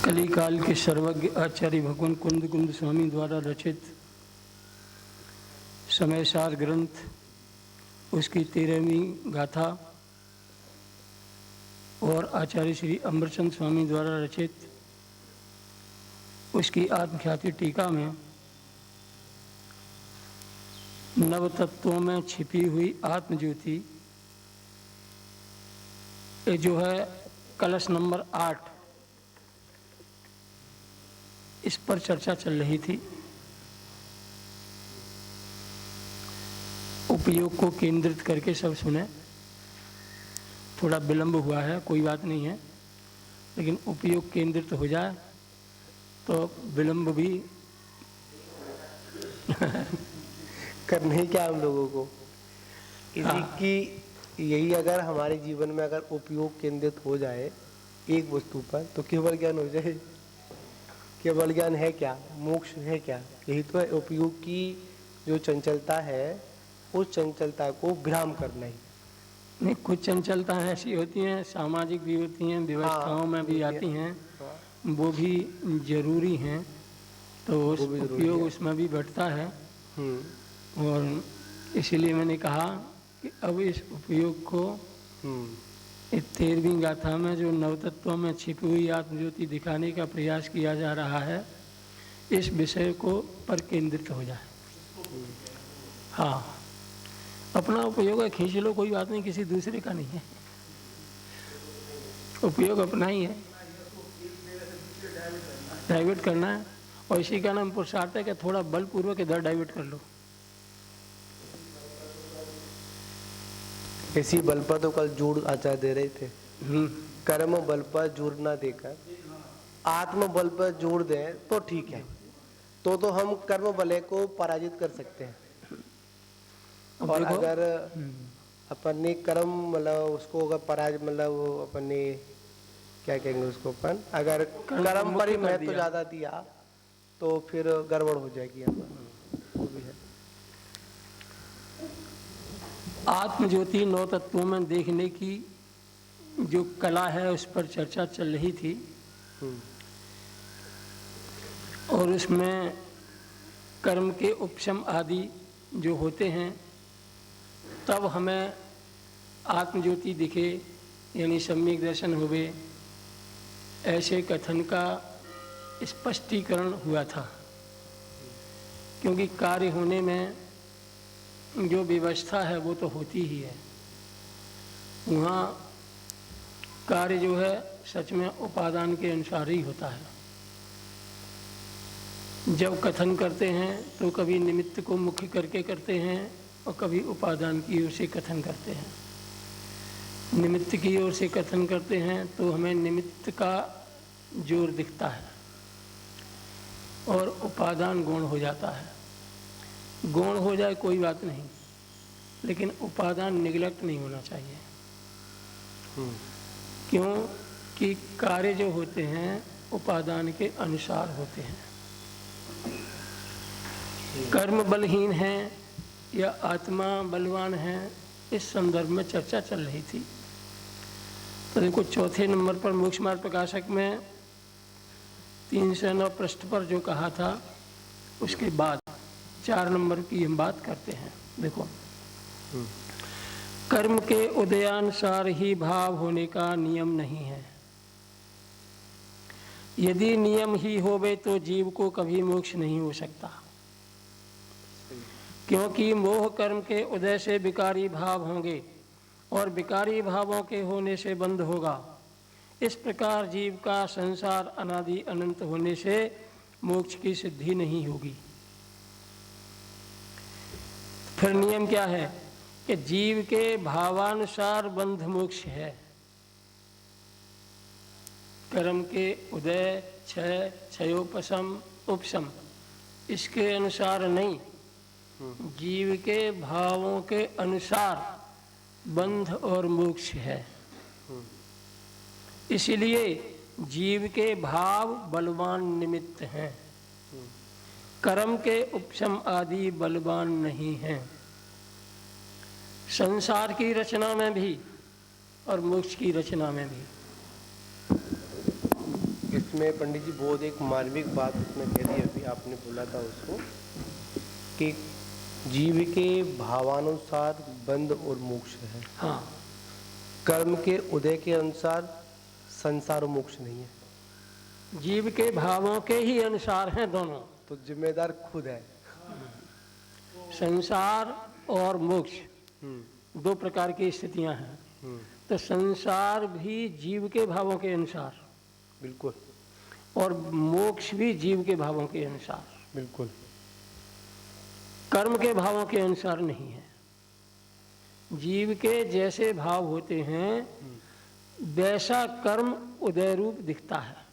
कलिकाल के सर्वज्ञ आचार्य भगवान कुंद कुंद स्वामी द्वारा रचित समयसार ग्रंथ, उसकी 13वीं गाथा और आचार्य श्री अमृतचंद स्वामी द्वारा रचित उसकी आत्मख्याति टीका में नव तत्वों में छिपी हुई आत्मज्योति, ये जो है कलश नंबर 8, इस पर चर्चा चल रही थी। उपयोग को केंद्रित करके सब सुने। थोड़ा विलंब हुआ है, कोई बात नहीं है, लेकिन उपयोग केंद्रित हो जाए तो विलंब भी करना ही क्या हम लोगों को। इसी की यही अगर हमारे जीवन में अगर उपयोग केंद्रित हो जाए एक वस्तु पर तो केवल ज्ञान हो जाए। केवल ज्ञान है क्या, मोक्ष है क्या? यही तो है। उपयोग की जो चंचलता है उस चंचलता को विराम करना ही। नहीं, कुछ चंचलता ऐसी होती हैं, सामाजिक भी होती हैं, व्यवस्थाओं में भी आती हैं, वो भी जरूरी हैं, तो उस उपयोग उसमें भी बढ़ता है। और इसीलिए मैंने कहा कि अब इस उपयोग को इस 13वीं गाथा में जो नवतत्वों में छिपी हुई आत्मज्योति दिखाने का प्रयास किया जा रहा है, इस विषय को पर केंद्रित हो जाए। हाँ, अपना उपयोग है, खींच लो, कोई बात नहीं, किसी दूसरे का नहीं है। उपयोग अपना ही है, डाइवर्ट करना है, और इसी का नाम पुरुषार्थ है कि थोड़ा बलपूर्वक इधर डाइवर्ट कर लो। इसी बल पर तो कल जोड़ आचार्य दे रहे थे। कर्म बल पर जोड़ ना देकर आत्म बल पर जोड़ दें तो ठीक है, तो हम कर्म बल को पराजित कर सकते हैं। और अगर अपन ने कर्म मतलब उसको अगर पराजित मतलब अपन ने क्या कहेंगे उसको, अपन अगर कर्म पर ही महत्व ज्यादा दिया तो फिर गड़बड़ हो जाएगी। वो भी है। आत्मज्योति 9 तत्वों में देखने की जो कला है उस पर चर्चा चल रही थी, और उसमें कर्म के उपशम आदि जो होते हैं तब हमें आत्मज्योति दिखे, यानी सम्यक दर्शन हुए, ऐसे कथन का स्पष्टीकरण हुआ था। क्योंकि कार्य होने में जो व्यवस्था है वो तो होती ही है, वहाँ कार्य जो है सच में उपादान के अनुसार ही होता है। जब कथन करते हैं तो कभी निमित्त को मुख्य करके करते हैं और कभी उपादान की ओर से कथन करते हैं। निमित्त की ओर से कथन करते हैं तो हमें निमित्त का जोर दिखता है और उपादान गौण हो जाता है। गौण हो जाए कोई बात नहीं, लेकिन उपादान निगलेक्ट नहीं होना चाहिए। क्यों कि कार्य जो होते हैं उपादान के अनुसार होते हैं। कर्म बलहीन है या आत्मा बलवान है, इस संदर्भ में चर्चा चल रही थी। तो देखो, चौथे नंबर पर मोक्ष मार्ग प्रकाशक में 309 पृष्ठ पर जो कहा था उसके बाद 4 नंबर की हम बात करते हैं। देखो, कर्म के उदयानुसार ही भाव होने का नियम नहीं है। यदि नियम ही होवे तो जीव को कभी मोक्ष नहीं हो सकता, क्योंकि मोह कर्म के उदय से विकारी भाव होंगे और विकारी भावों के होने से बंध होगा। इस प्रकार जीव का संसार अनादि अनंत होने से मोक्ष की सिद्धि नहीं होगी। फिर नियम क्या है कि जीव के भावानुसार बंध मोक्ष है। कर्म के उदय, क्षय, क्षयोपशम, उपशम, इसके अनुसार नहीं, जीव के भावों के अनुसार बंध और मोक्ष है। इसलिए जीव के भाव बलवान निमित्त हैं, कर्म के उपशम आदि बलवान नहीं हैं। संसार की रचना में भी और मोक्ष की रचना में भी। इसमें पंडित जी बहुत एक मार्मिक बात उसमें कह दी, अभी आपने बोला था उसको कि जीव के भावानुसार बंध और मोक्ष है। हाँ, कर्म के उदय के अनुसार संसार और मोक्ष नहीं है। जीव के भावों के ही अनुसार हैं दोनों। तो जिम्मेदार खुद है। संसार और मोक्ष दो प्रकार की स्थितियां हैं। तो संसार भी जीव के भावों के अनुसार, बिल्कुल, और मोक्ष भी जीव के भावों के अनुसार, बिल्कुल, कर्म के भावों के अनुसार नहीं है। जीव के जैसे भाव होते हैं वैसा कर्म उदय रूप दिखता है।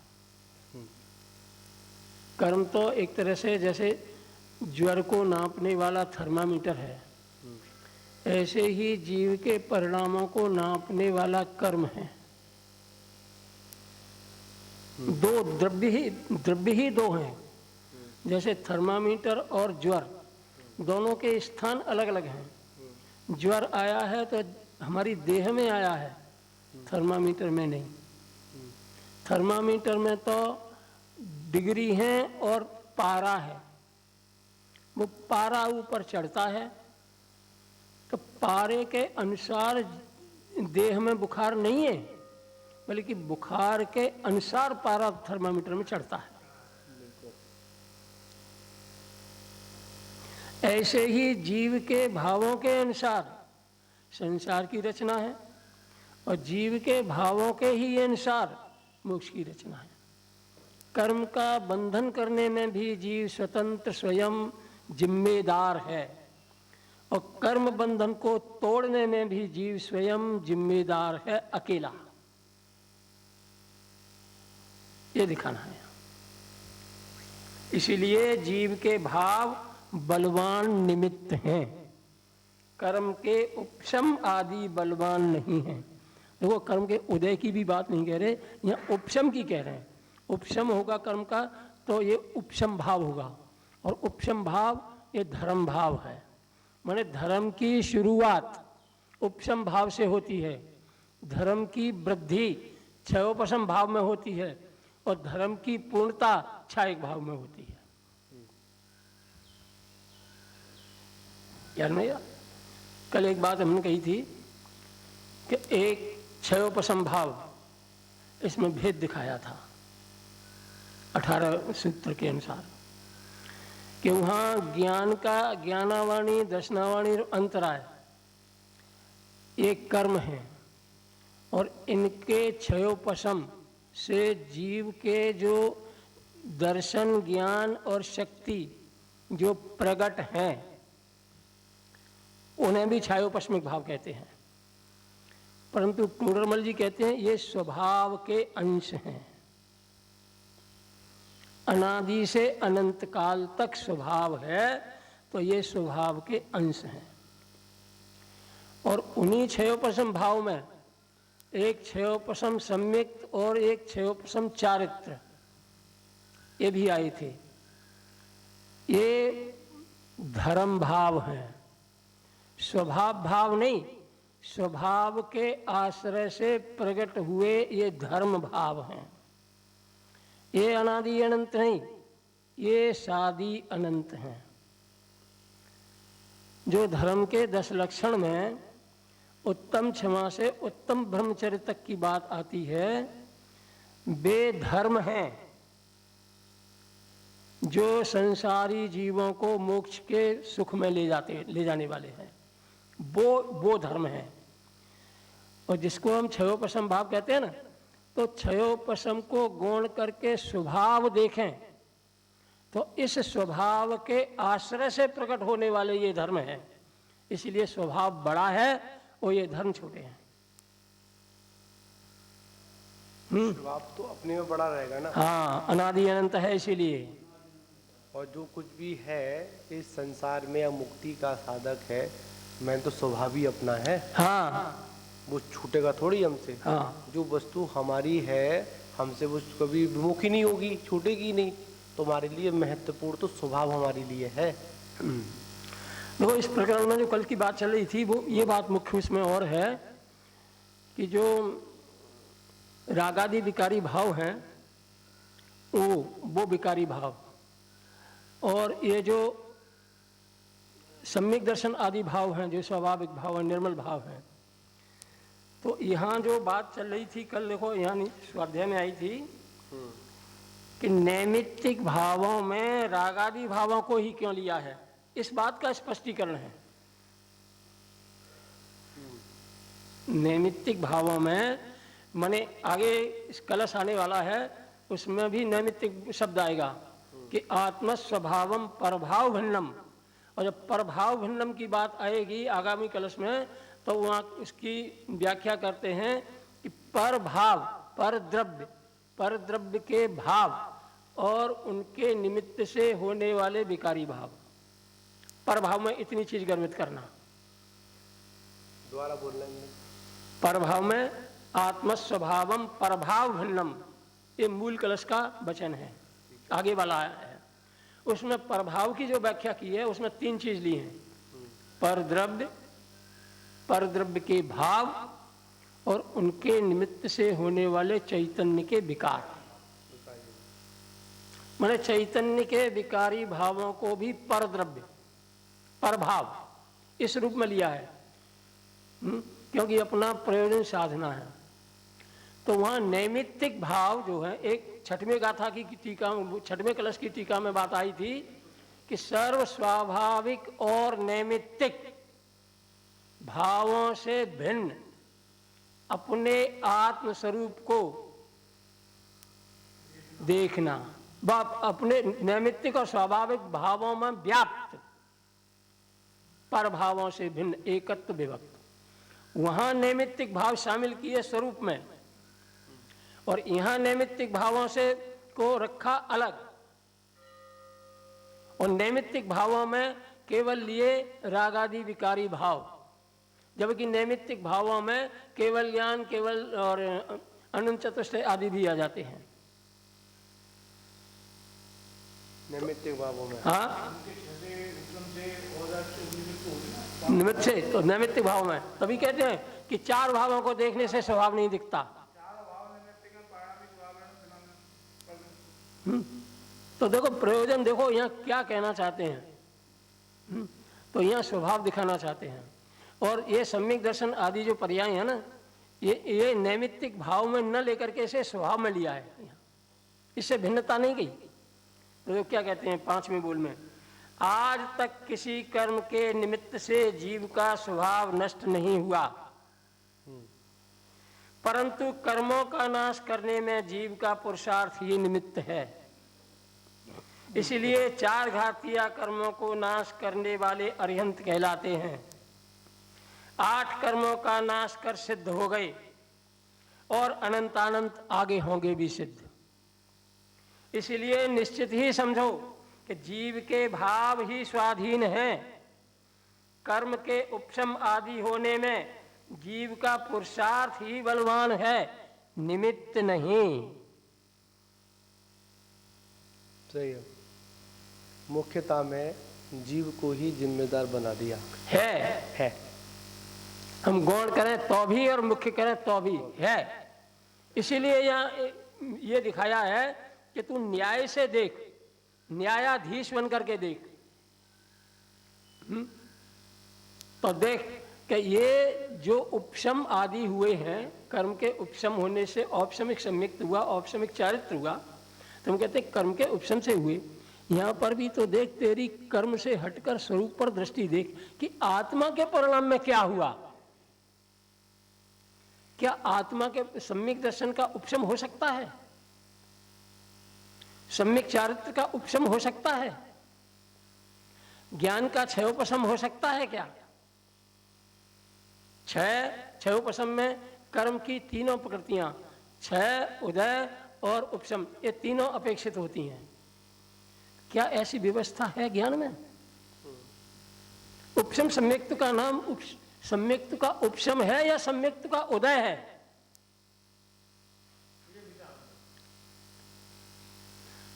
कर्म तो एक तरह से जैसे ज्वर को नापने वाला थर्मामीटर है, ऐसे ही जीव के परिणामों को नापने वाला कर्म है। दो द्रव्य ही दो हैं। जैसे थर्मामीटर और ज्वर, दोनों के स्थान अलग अलग हैं। ज्वर आया है तो हमारी देह में आया है, थर्मामीटर में नहीं। थर्मामीटर में तो डिग्री है और पारा है, वो पारा ऊपर चढ़ता है तो पारे के अनुसार देह में बुखार नहीं है, बल्कि बुखार के अनुसार पारा थर्मामीटर में चढ़ता है। ऐसे ही जीव के भावों के अनुसार संसार की रचना है और जीव के भावों के ही अनुसार मोक्ष की रचना है। कर्म का बंधन करने में भी जीव स्वतंत्र स्वयं जिम्मेदार है और कर्म बंधन को तोड़ने में भी जीव स्वयं जिम्मेदार है, अकेला। ये दिखाना है। इसीलिए जीव के भाव बलवान निमित्त हैं, कर्म के उपशम आदि बलवान नहीं हैं। देखो, कर्म के उदय की भी बात नहीं कह रहे, यहाँ उपशम की कह रहे हैं। उपशम होगा कर्म का तो ये उपशम भाव होगा, और उपशम भाव ये धर्म भाव है। माने धर्म की शुरुआत उपशम भाव से होती है, धर्म की वृद्धि क्षयोपशम भाव में होती है और धर्म की पूर्णता क्षायक भाव में होती है। याद नहीं? कल एक बात हमने कही थी कि एक क्षयोपशम भाव, इसमें भेद दिखाया था 18 सूत्र के अनुसार कि वहाँ ज्ञान का ज्ञानावाणी दर्शनावाणी अंतराय एक कर्म है और इनके क्षयोपशम से जीव के जो दर्शन ज्ञान और शक्ति जो प्रकट हैं उन्हें भी क्षयोपशमिक भाव कहते हैं। परंतु टूडरमल जी कहते हैं ये स्वभाव के अंश हैं, अनादि से अनंत काल तक स्वभाव है, तो ये स्वभाव के अंश हैं। और उन्हीं क्षयोपशम भाव में एक क्षयोपशम सम्यक्त और एक क्षयोपशम चारित्र, ये भी आए थे। ये धर्म भाव हैं, स्वभाव भाव नहीं। स्वभाव के आश्रय से प्रकट हुए ये धर्म भाव हैं। ये अनादि अनंत नहीं, ये सादि अनंत हैं। जो धर्म के 10 लक्षण में उत्तम क्षमा से उत्तम ब्रह्मचर्य तक की बात आती है, वे धर्म हैं जो संसारी जीवों को मोक्ष के सुख में ले जाने वाले हैं। वो धर्म है। और जिसको हम क्षयोपशम भाव कहते हैं ना, तो क्षयोपशम को गौण करके स्वभाव देखें तो इस स्वभाव के आश्रय से प्रकट होने वाले ये धर्म है। इसलिए स्वभाव बड़ा है और ये धर्म छोटे हैं। स्वभाव तो अपने में बड़ा रहेगा ना। हाँ, अनादि अनंत है इसीलिए। और जो कुछ भी है इस संसार में या मुक्ति का साधक है, मैं तो स्वभाव ही अपना है। हाँ, वो छूटेगा थोड़ी हमसे। हाँ, जो वस्तु हमारी है हमसे वो कभी विमुख ही नहीं होगी, छूटेगी नहीं। तो हमारे लिए महत्वपूर्ण तो स्वभाव हमारे लिए है। देखो, इस प्रकरण में जो कल की बात चल रही थी वो ये बात मुख्य इसमें और है कि जो रागादि विकारी भाव हैं वो विकारी भाव, और ये जो सम्यक दर्शन आदि भाव हैं जो स्वाभाविक भाव है, निर्मल भाव है। तो यहाँ जो बात चल रही थी कल, देखो यहाँ स्वाध्याय में आई थी कि नैमित्तिक भावों में रागादि भावों को ही क्यों लिया है, इस बात का स्पष्टीकरण है। नैमित्तिक भावों में माने आगे इस कलश आने वाला है, उसमें भी नैमित्तिक शब्द आएगा कि आत्म स्वभावम परभाव भिन्नम, और जब परभाव भिन्नम की बात आएगी आगामी कलश में तो वहाँ उसकी व्याख्या करते हैं कि परभाव, परद्रव्य के भाव और उनके निमित्त से होने वाले विकारी भाव। परभाव में इतनी चीज गर्मित करना, दोबारा बोल लेंगे। परभाव में आत्मस्वभावम परभाव भिन्नम, ये मूल कलश का वचन है, आगे वाला है। उसमें प्रभाव की जो व्याख्या की है उसमें तीन चीज ली हैं, परद्रव्य, परद्रव्य के भाव और उनके निमित्त से होने वाले चैतन्य के विकार। माने चैतन्य के विकारी भावों को भी परद्रव्य, परभाव इस रूप में लिया है, क्योंकि अपना प्रयोजन साधना है। तो वहाँ नैमित्तिक भाव जो है, एक छठवें गाथा की टीका, छठवें कलश की टीका में बात आई थी कि सर्व स्वाभाविक और नैमित्तिक भावों से भिन्न अपने आत्म स्वरूप को देखना, व अपने नैमित्तिक और स्वाभाविक भावों में व्याप्त पर भावों से भिन्न एकत्व विभक्त, वहां नैमित्तिक भाव शामिल किए स्वरूप में, और यहां नैमित्तिक भावों से को रखा अलग, और नैमित्तिक भावों में केवल लिए रागादि विकारी भाव, जबकि नैमित्तिक भावों में केवल ज्ञान, केवल और अनंत चतुष्टय आदि भी आ जाते हैं। नैमित्तिक भावों में हाँ, निमित्त से, तो नैमित्तिक भाव में तभी कहते हैं कि चार भावों को देखने से स्वभाव नहीं दिखता। तो देखो प्रयोजन, देखो यहाँ क्या कहना चाहते हैं, तो यहाँ स्वभाव दिखाना चाहते हैं। और ये सम्यक दर्शन आदि जो पर्याय है ना, ये नैमित्तिक भाव में न लेकर के इसे स्वभाव में लिया है, इससे भिन्नता नहीं गई। तो क्या कहते हैं पांचवें बोल में, आज तक किसी कर्म के निमित्त से जीव का स्वभाव नष्ट नहीं हुआ, परंतु कर्मों का नाश करने में जीव का पुरुषार्थ ही निमित्त है। इसलिए चार घातिया कर्मों को नाश करने वाले अरिहंत कहलाते हैं। 8 कर्मों का नाश कर सिद्ध हो गए और अनंतानंत आगे होंगे भी सिद्ध। इसलिए निश्चित ही समझो कि जीव के भाव ही स्वाधीन हैं। कर्म के उपशम आदि होने में जीव का पुरुषार्थ ही बलवान है, निमित्त नहीं। सही है, मुख्यता में जीव को ही जिम्मेदार बना दिया है। हम गौण करें तो भी और मुख्य करें तो भी है। इसीलिए यहाँ ये दिखाया है कि तू न्याय से देख, न्यायाधीश बन करके देख। तो देख कि ये जो उपशम आदि हुए हैं, कर्म के उपशम होने से औपशमिक सम्यक्त हुआ, औपशमिक चारित्र हुआ, तो हम कहते हैं कर्म के उपशम से हुए। यहाँ पर भी तो देख, तेरी कर्म से हटकर स्वरूप पर दृष्टि देख कि आत्मा के परिणाम में क्या हुआ। क्या आत्मा के सम्यक दर्शन का उपशम हो सकता है? सम्यक चारित्र का उपशम हो सकता है? ज्ञान का क्षयोपशम हो सकता है क्या? क्षयोपशम में कर्म की तीनों प्रकृतियां, क्षय, उदय और उपशम, ये तीनों अपेक्षित होती हैं। क्या ऐसी व्यवस्था है ज्ञान में? उपशम सम्यक्त का नाम सम्यक्त का उपशम है या सम्यक्त का उदय है?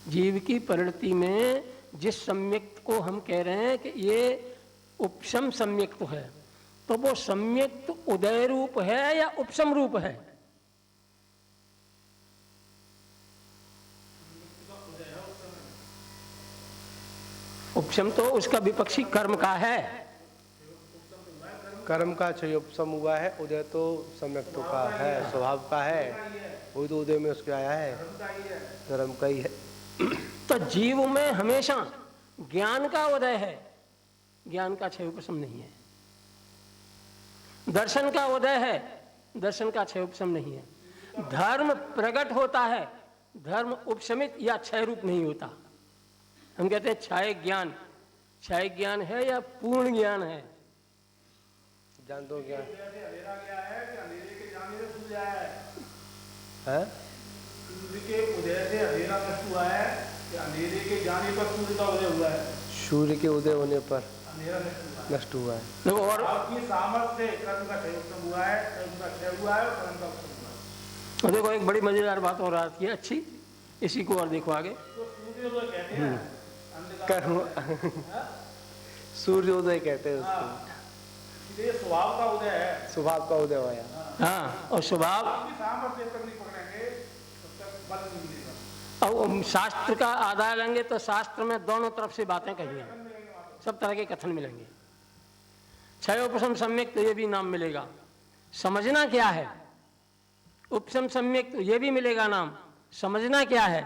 जीव की परिणति में जिस सम्यक्त को हम कह रहे हैं कि ये उपशम सम्यक्त है, तो वो सम्यक्त उदय रूप है या उपशम रूप है? उपशम तो उसका विपक्षी कर्म का है। कर्म का क्षय उपशम हुआ है, उदय तो सम्यक्तों का है, स्वभाव का है, वही तो उदय में उसके आया है, धर्म का ही है। तो जीव में हमेशा ज्ञान का उदय है, ज्ञान का क्षय उपशम नहीं है। दर्शन का उदय है, दर्शन का क्षय उपशम नहीं है। धर्म प्रकट होता है, धर्म उपशमित या क्षय रूप नहीं होता। हम कहते हैं छाय ज्ञान, छाय ज्ञान है या पूर्ण ज्ञान है? जान दो क्या है? सूर्य के उदय से अंधेरा नष्ट हुआ है कि अंधेरे के जाने पर सूर्य का उदय हुआ है? सूर्य के उदय होने पर अंधेरा नष्ट हुआ है। देखो, और आपकी सामर्थ्य से कर्म का क्षय उपशम हुआ है, कर्म का क्षय हुआ है और कर्म का उपशम हुआ है। और देखो एक बड़ी मजेदार बात और आती है अच्छी, इसी को और देखो आगे। तो सूर्योदय कहते हैं, कर्म सूर्योदय कहते हैं उसको, इसलिए स्वभाव का उदय है, स्वभाव का उदय हुआ। हाँ, और स्वभाव आपकी सामर्थ्य तक नहीं पकड़ेंगे तब तक बल नहीं मिलेगा। और शास्त्र का आधार लेंगे तो शास्त्र में दोनों तरफ से बातें कही हैं, सब तरह के कथन मिलेंगे। क्षय उपशम सम्यक तो ये भी नाम मिलेगा। समझना क्या है? उपशम सम्यक तो ये भी मिलेगा नाम। समझना क्या है?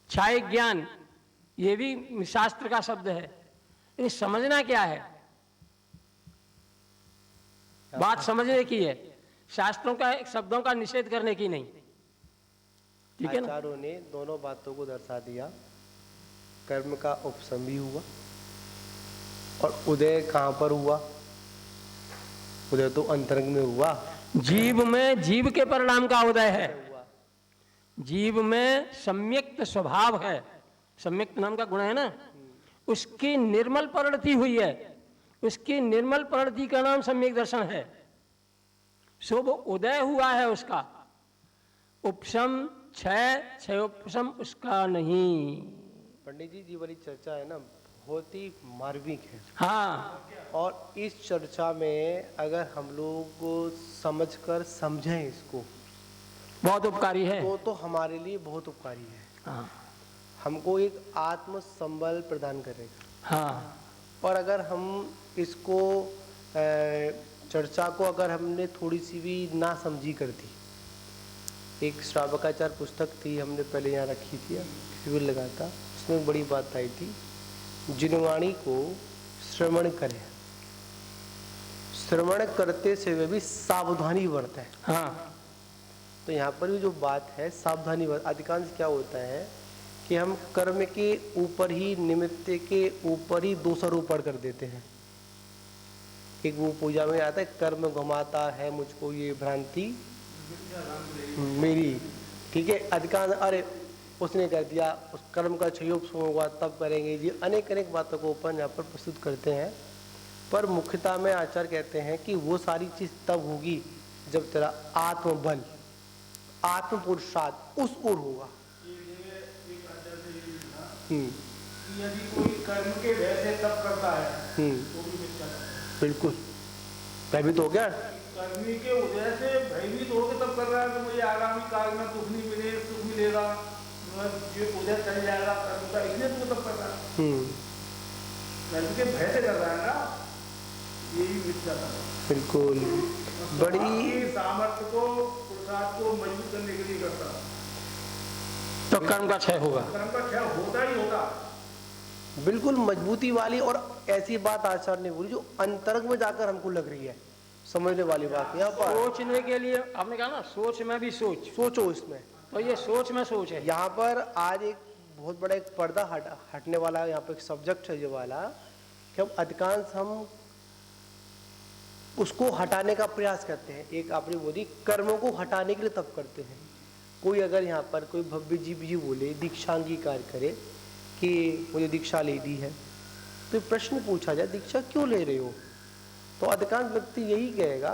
छाय ज्ञान ये भी शास्त्र का शब्द है, लेकिन समझना क्या है? बात समझने की है, शास्त्रों का शब्दों का निषेध करने की नहीं। ठीक है ना? आचार्यों ने दोनों बातों को दर्शा दिया। कर्म का उपशम भी हुआ और उदय कहाँ पर हुआ? उदय तो अंतरंग में हुआ। जीव में जीव के परिणाम का उदय है। जीव में सम्यक्त स्वभाव है, सम्यक्त नाम का गुण है ना, उसकी निर्मल परिणति हुई है, उसकी निर्मल परिणति का नाम सम्यक दर्शन है। शुभ उदय हुआ है उसका। उपशम क्षय, क्षय उपशम उसका नहीं। पंडित जी, जी वाली चर्चा है ना, बहुत ही मार्मिक है। हाँ, और इस चर्चा में अगर हम लोग समझकर समझें इसको बहुत उपकारी है। तो हमारे लिए बहुत उपकारी है। हाँ, हमको एक आत्म संबल प्रदान करेगा। हाँ, और अगर हम इसको चर्चा को अगर हमने थोड़ी सी भी ना समझी कर दी, एक श्रावकाचार पुस्तक थी, हमने पहले यहाँ रखी थी, शिविर लगा था, उसमें एक बड़ी बात आई थी, जिनवाणी को श्रवण करें, श्रवण करते से वे भी सावधानी बरतें। हाँ, तो यहाँ पर भी जो बात है सावधानी, अधिकांश क्या होता है कि हम कर्म के ऊपर ही, निमित्त के ऊपर ही दोषारोपण कर देते हैं। एक वो पूजा में आता है, कर्म घुमाता है मुझको ये भ्रांति मेरी, ठीक है, अधिकांश अरे उसने कर दिया, उस कर्म का क्षय होगा तब करेंगे जी, अनेक अनेक बातों को ऊपर यहाँ पर प्रस्तुत करते हैं। पर मुख्यतः में आचार्य कहते हैं कि वो सारी चीज तब होगी जब तेरा आत्मबल, आत्म पुरुषार्थ उस ओर होगा। यदि कोई कर्म के भय से तप करता है तो भी मिथ्या है। बिल्कुल भयभीत हो गया, कर्मी के उदय से भयभीत होकर तब कर रहा है कि मुझे आगामी काल में दुख नहीं मिले, सुख मिलेगा, ये उदय चल जाएगा कर्म का, इसलिए तू तब कर रहा है। कर्म के भय से कर रहा है ना, ये भी मिथ्या है। बिल्कुल बड़ी सामर्थ्य को, पुरुषार्थ को मजबूत करने के लिए करता है, तो कर्म का क्षय होगा। कर्म का क्षय होता ही होता। बिल्कुल मजबूती वाली और ऐसी बात आचार्य ने बोली जो अंतरंग में जाकर हमको लग रही है, समझने वाली बात। यहाँ पर सोचने के लिए आपने कहा ना, सोच में भी सोच, सोचो इसमें, तो ये सोच में सोच है। यहाँ पर आज एक बहुत बड़ा एक पर्दा हटने वाला यहाँ पर एक सब्जेक्ट है जो वाला कि हम अधिकांश हम उसको हटाने का प्रयास करते हैं। एक आपने बोली कर्मों को हटाने के लिए तब करते हैं। कोई अगर यहाँ पर कोई भव्य जी बोले, दीक्षा अंगीकार करे कि मुझे दीक्षा ले दी है, तो प्रश्न पूछा जाए दीक्षा क्यों ले रहे हो, तो अधिकांश व्यक्ति यही कहेगा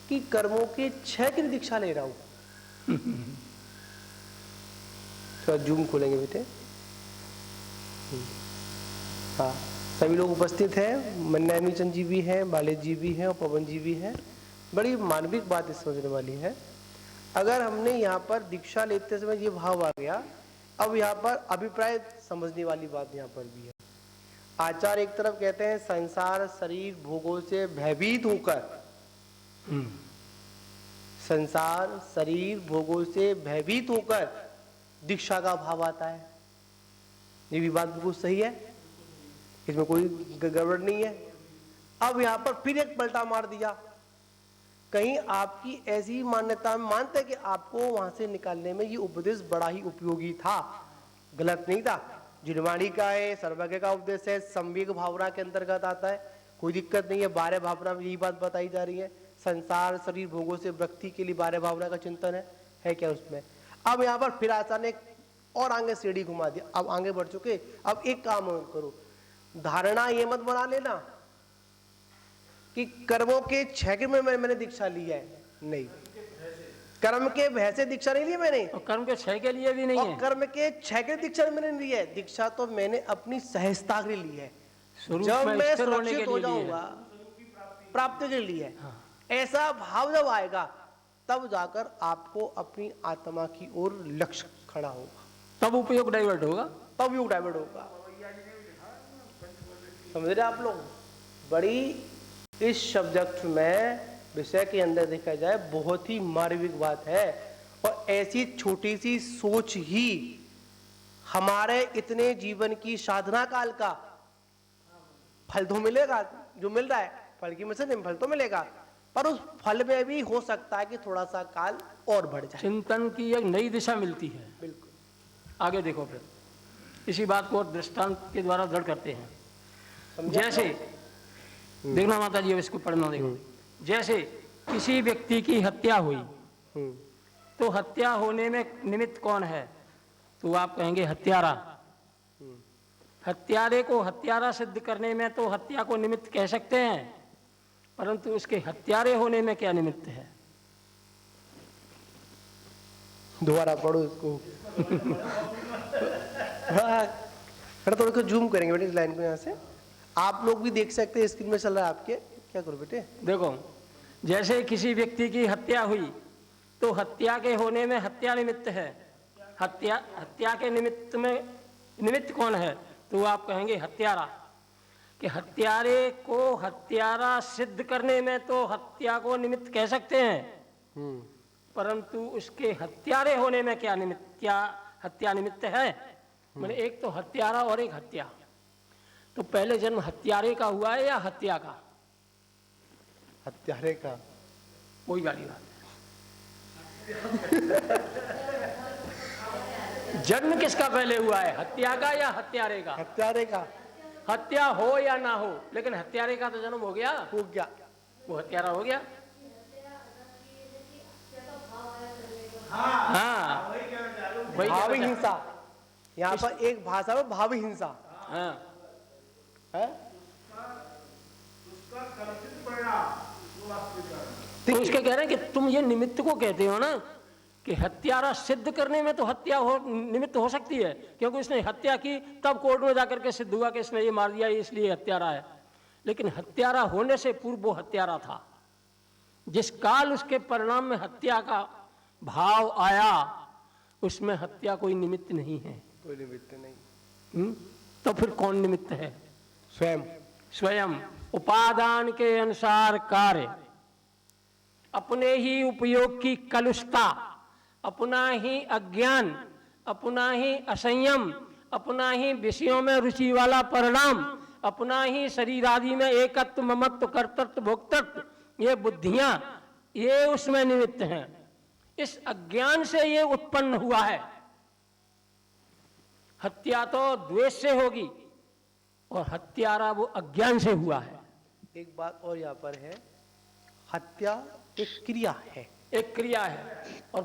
कि कर्मों के क्षय की दीक्षा ले रहा हूं। तो जूम खोलेंगे बेटे, हाँ सभी लोग उपस्थित हैं, मन्नामी चंद जी भी हैं, बालेश जी भी हैं और पवन जी भी हैं। बड़ी मानविक बात इस समझने वाली है। अगर हमने यहाँ पर दीक्षा लेते समय ये भाव आ गया, अब यहाँ पर अभिप्राय समझने वाली बात यहाँ पर भी है। आचार्य एक तरफ कहते हैं संसार शरीर भोगों से भयभीत होकर, संसार शरीर भोगों से भयभीत होकर दीक्षा का भाव आता है। ये भी बात बिल्कुल सही है, इसमें कोई गड़बड़ नहीं है। अब यहाँ पर फिर एक पलटा मार दिया, कहीं आपकी ऐसी मान्यता में मानते हैं कि आपको वहां से निकालने में ये उपदेश बड़ा ही उपयोगी था, गलत नहीं था। जिनवाणी का है, सर्वज्ञ का उपदेश है, संवेग भावना के अंतर्गत आता है, कोई दिक्कत नहीं है। बारह भावना में यही बात बताई जा रही है, संसार शरीर भोगों से व्यक्ति के लिए बारह भावना का चिंतन है क्या उसमें। अब यहाँ पर फिर आचार्य ने और आगे सीढ़ी घुमा दिया, अब आगे बढ़ चुके। अब एक काम और करो, धारणा ये मत बना लेना कि कर्मों के क्षय में मैंने दीक्षा ली है, नहीं, कर्म के भय से दीक्षा नहीं ली मैंने, और कर्म के क्षय के लिए भी नहीं है। कर्म के क्षय के दीक्षा मैंने ली है, दीक्षा तो मैंने अपनी सहजता के लिए है। जब मैं सुरक्षित हो जाऊंगा प्राप्ति के लिए, ऐसा भाव जब आएगा तब जाकर आपको अपनी आत्मा की ओर लक्ष्य खड़ा होगा, तब उपयोग डाइवर्ट होगा, तब योग डाइवर्ट होगा। समझ रहे आप लोग। बड़ी इस सब्जेक्ट में विषय के अंदर देखा जाए बहुत ही मार्मिक बात है, और ऐसी छोटी सी सोच ही हमारे इतने जीवन की साधना काल का फल तो मिलेगा, जो मिल रहा है फल की मिशन में फल तो मिलेगा, पर उस फल में भी हो सकता है कि थोड़ा सा काल और बढ़ जाए, चिंतन की एक नई दिशा मिलती है। बिल्कुल। आगे देखो, फिर इसी बात को दृष्टांत के द्वारा दृढ़ करते हैं। जैसे देखना माता जी, अब इसको पढ़ना देखो। जैसे किसी व्यक्ति की हत्या हुई, तो हत्या होने में निमित्त कौन है? तो आप कहेंगे हत्यारा। हत्यारे को हत्यारा सिद्ध करने में तो हत्या को निमित्त कह सकते हैं, परंतु उसके हत्यारे होने में क्या निमित्त है? दोबारा पढ़ो इसको। थोड़ा सा जूम करेंगे बेटे इस लाइन को, यहाँ से आप लोग भी देख सकते हैं, स्क्रीन में चल रहा है आपके। क्या करो बेटे, देखो, जैसे किसी व्यक्ति की हत्या हुई तो हत्या के होने में हत्या निमित्त है। हत्या के निमित्त कौन है? तो आप कहेंगे हत्यारा। कि हत्यारे को हत्यारा सिद्ध करने में तो हत्या को निमित्त कह सकते हैं, परंतु उसके हत्यारे होने में क्या हत्या निमित्त है? मैंने एक तो हत्यारा और एक हत्या। तो पहले जन्म हत्यारे का हुआ है या हत्या का? हत्यारे का। कोई वाली बात जन्म किसका पहले हुआ है, हत्या का या हत्यारे का? हत्यारे का। हत्या हो या ना हो, लेकिन हत्यारे का तो जन्म हो गया, वो हत्यारा हो गया। हाँ, भाव हिंसा, यहाँ पर एक भाषा में भाव हिंसा। हाँ, है? तो उसके कह रहे हैं कि तुम ये निमित्त को कहते हो ना, कि हत्यारा सिद्ध करने में तो हत्या निमित्त हो सकती है, क्योंकि उसने हत्या की तब कोर्ट में जाकर के सिद्ध हुआ कि इसने ये मार दिया इसलिए हत्यारा है। लेकिन हत्यारा होने से पूर्व वो हत्यारा था। जिस काल उसके परिणाम में हत्या का भाव आया, उसमें हत्या कोई निमित्त नहीं है। कोई निमित्त नहीं। तो फिर कौन निमित्त है? स्वयं। उपादान के अनुसार कार्य, अपने ही उपयोग की कलुषता, अपना ही अज्ञान, अपना ही असंयम, अपना ही विषयों में रुचि वाला परिणाम, अपना ही शरीर आदि में एकत्व, ममत्व, कर्तृत्व, भोक्तृत्व, ये बुद्धियां, ये उसमें निमित्त हैं। इस अज्ञान से ये उत्पन्न हुआ है। हत्या तो द्वेष से होगी और हत्यारा वो अज्ञान से हुआ है। एक बात और यहाँ पर है, हत्या एक क्रिया है, एक क्रिया है, और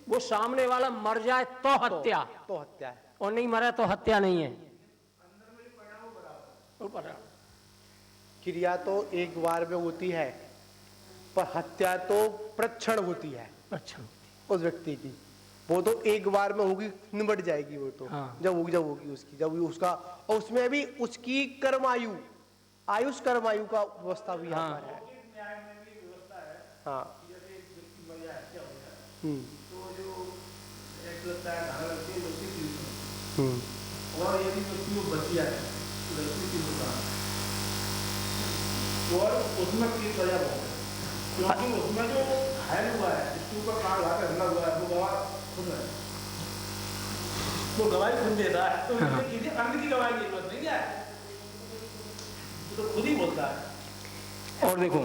वो सामने वाला मर जाए तो हत्या, तो हत्या है, और नहीं मरा तो हत्या नहीं है। क्रिया तो एक बार में होती है, पर हत्या तो प्रक्षण होती है, अच्छा, उस व्यक्ति की। वो तो एक बार में होगी, निबट जाएगी वो तो। हाँ। जब होगी उसकी, जब उसका, और उसमें भी उसकी कर्मायु, आयुष कर्मायु का व्यवस्था भी यहाँ पर है। न्याय में भी व्यवस्था है। हाँ। जैसे एक व्यक्ति मर जाए, हत्या हो जाए, हम्म। तो जो एक लगता है धारा लगती है उसकी तीर्थ, और यदि व्यक्ति वो बच जाए तो लड़की की दुकान, और उसमें की सजा बहुत है, क्योंकि उसमें जो घायल हुआ है, इसके ऊपर कार लाकर हमला हुआ है, वो गवाह खुद है, वो गवाही खुद देता है, तो इसमें किसी अन्य की गवाही की जरूरत नहीं है, तो खुद ही बोलता है। और देखो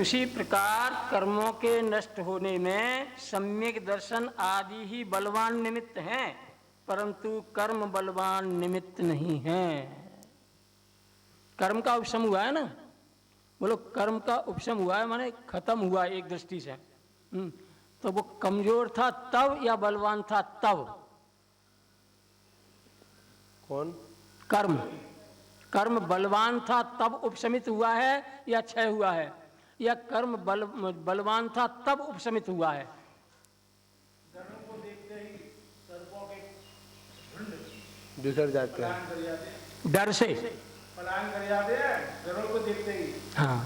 उसी प्रकार कर्मों के नष्ट होने में सम्यक दर्शन आदि ही बलवान निमित्त हैं, परंतु कर्म बलवान निमित्त नहीं है। कर्म का उपशम हुआ है ना, बोलो कर्म का उपशम हुआ है माने खत्म हुआ एक दृष्टि से। तो वो कमजोर था तब या बलवान था तब? कौन? कर्म। कर्म बलवान था तब उपशमित हुआ है या क्षय हुआ है, या कर्म बलवान था तब उपशमित हुआ है? कर्म को देखते ही सर्पों के झुंड बिखर जाते हैं, पलायन कर जाते हैं, डर से पलायन कर जाते हैं गर्भों को देखते ही। हाँ,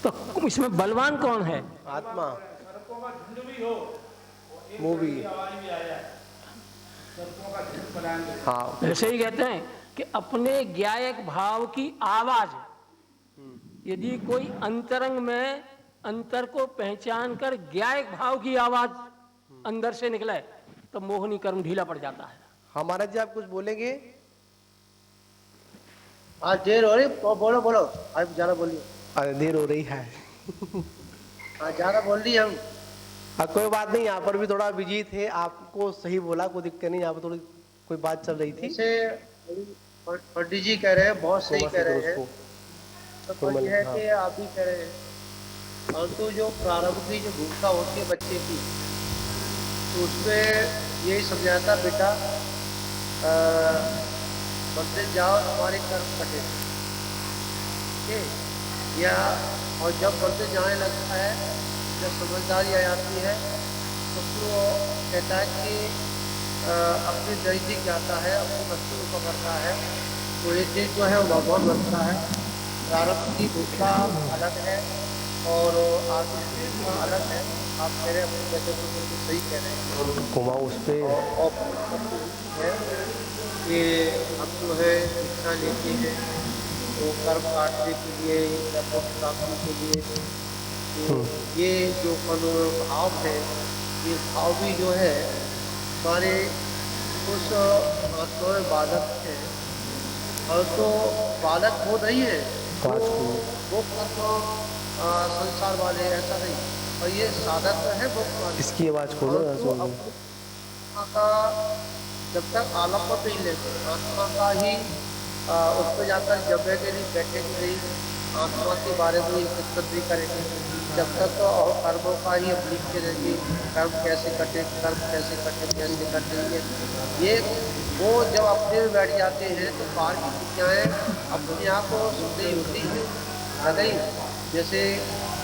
तो इसमें बलवान कौन है? आत्मा। सर्पों का झुंड भी हो, और एक वो भी। की आवाज भी आ जाए, सर्पों का झुंड पलायन कर। हाँ, ऐसे ही कहते हैं कि अपने ज्ञायक भाव की आवाज, यदि कोई अंतरंग में अंतर को पहचान कर ज्ञायक भाव की आवाज अंदर से निकले तो मोहनी कर्म ढीला पड़ जाता है। हमारा जी आप कुछ बोलेंगे? आज देर हो रही, बोलो बोलो, आज ज्यादा बोलिए। अरे देर हो रही है। आज ज्यादा बोल रही हम। कोई बात नहीं, यहाँ पर भी थोड़ा बिजी थे, आपको सही बोला, कोई दिक्कत नहीं। यहाँ पर थोड़ी कोई बात चल रही थी। जैसे पंडित जी कह रहे हैं, बहुत सही कह रहे हैं, तो वही है कि आप भी कह रहे हैं। और तो जो प्रारंभ की जो भूमिका होती है बच्चे की, तो उसमें यही समझाता बेटा मंदिर जाओ, हमारे कर्म कटे, ठीक है? या और जब मंदिर जाने लगता है, जब समझदारी आ जाती है, तो फिर वो कहता है कि अपनी नजदीक जाता है, अपनी वस्तु को पकड़ता है, तो ये चीज़ जो है वो भगवान बनता है। प्रारंभ की भूमिका अलग है और आगे की भूमिका अलग है। आप कह रहे हैं अपनी वजह को बिल्कुल सही कह रहे हैं। घुमाओ उस पे। और है कि हम जो है शिक्षा लेते हैं तो कर्म काटने के लिए या मोक्ष प्राप्ति के लिए, तो ये जो भाव है, ये भाव भी जो है हमारे उस आत्मा में बालक है, और तो बालक वो नहीं है वो कर्म संसार वाले, ऐसा नहीं, और ये साधक है वो वाले। इसकी आवाज खोलो ना, तो आत्मा का जब तक आलम्बन नहीं लेते, आत्मा का ही उस पर जाकर जमेंगे नहीं, बैठेंगे नहीं, आत्मा के बारे में चिंतन नहीं करेंगे, जब तक और कर्मों का ही हम लिखते रहेंगे, कर्म कैसे कटे, कर्म कैसे कटे, कैसे कटेंगे। ये वो जब अपने में बैठ जाते हैं तो बाहर की क्रियाएँ अपने आप को सुननी होती है, नहीं? जैसे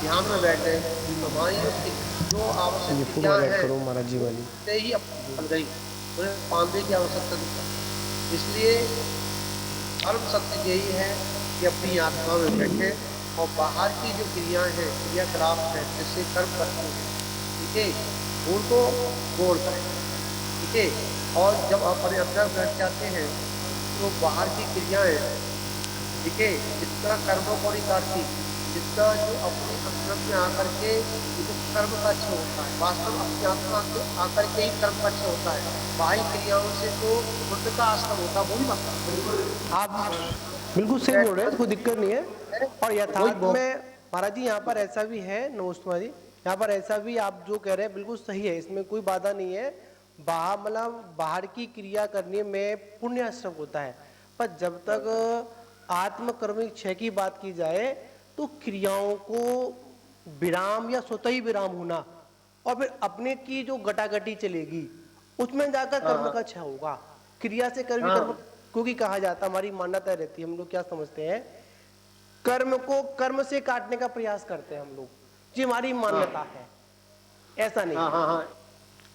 ध्यान में बैठे तो हमारी जो आवश्यक क्रियाएँ हैं महाराज जी वाली से ही बन गई, उन्हें पाने की आवश्यकता नहीं। इसलिए परम सत्य यही है कि अपनी आत्मा में बैठे और बाहर की जो क्रियाएं हैं, क्रियाकलाप है, जिससे कर्म करते हैं, ठीक है, उनको छोड़ करें, ठीक है। और जब अपने अंदर बैठ जाते हैं तो बाहर की क्रियाएं, ठीक है, जितना कर्मों को नहीं काटती, जितना जो अपने अंदर में आकर के जो कर्म का अच्छे होता है, वास्तव में अपनी आत्मा के आकर के ही कर्म का अच्छे होता है। बाहरी क्रियाओं से तो बुद्ध का आश्रम होता है, वो भी बनता। आप बिल्कुल सही बोल रहे हैं, कोई दिक्कत नहीं है। और यथार्थ में महाराज जी यहाँ पर ऐसा भी है, नमस्ते जी, यहाँ पर ऐसा भी आप जो कह रहे हैं बिल्कुल सही है, इसमें कोई बाधा नहीं है। बाहर मतलब बाहर की क्रिया करने में पुण्य आश्रम होता है, पर जब तक आत्मकर्मिक क्षय की बात की जाए तो क्रियाओं को विराम या स्वतः ही विराम होना, और फिर अपने की जो गटागटी चलेगी उसमें जाकर कर्म का क्षय होगा। क्रिया से कर्म कर्म, क्योंकि कहा जाता, हमारी मान्यता रहती है, हम लोग क्या समझते हैं, कर्म को कर्म से काटने का प्रयास करते हैं हम लोग, ये हमारी मान्यता है, ऐसा नहीं। हाँ हाँ हाँ,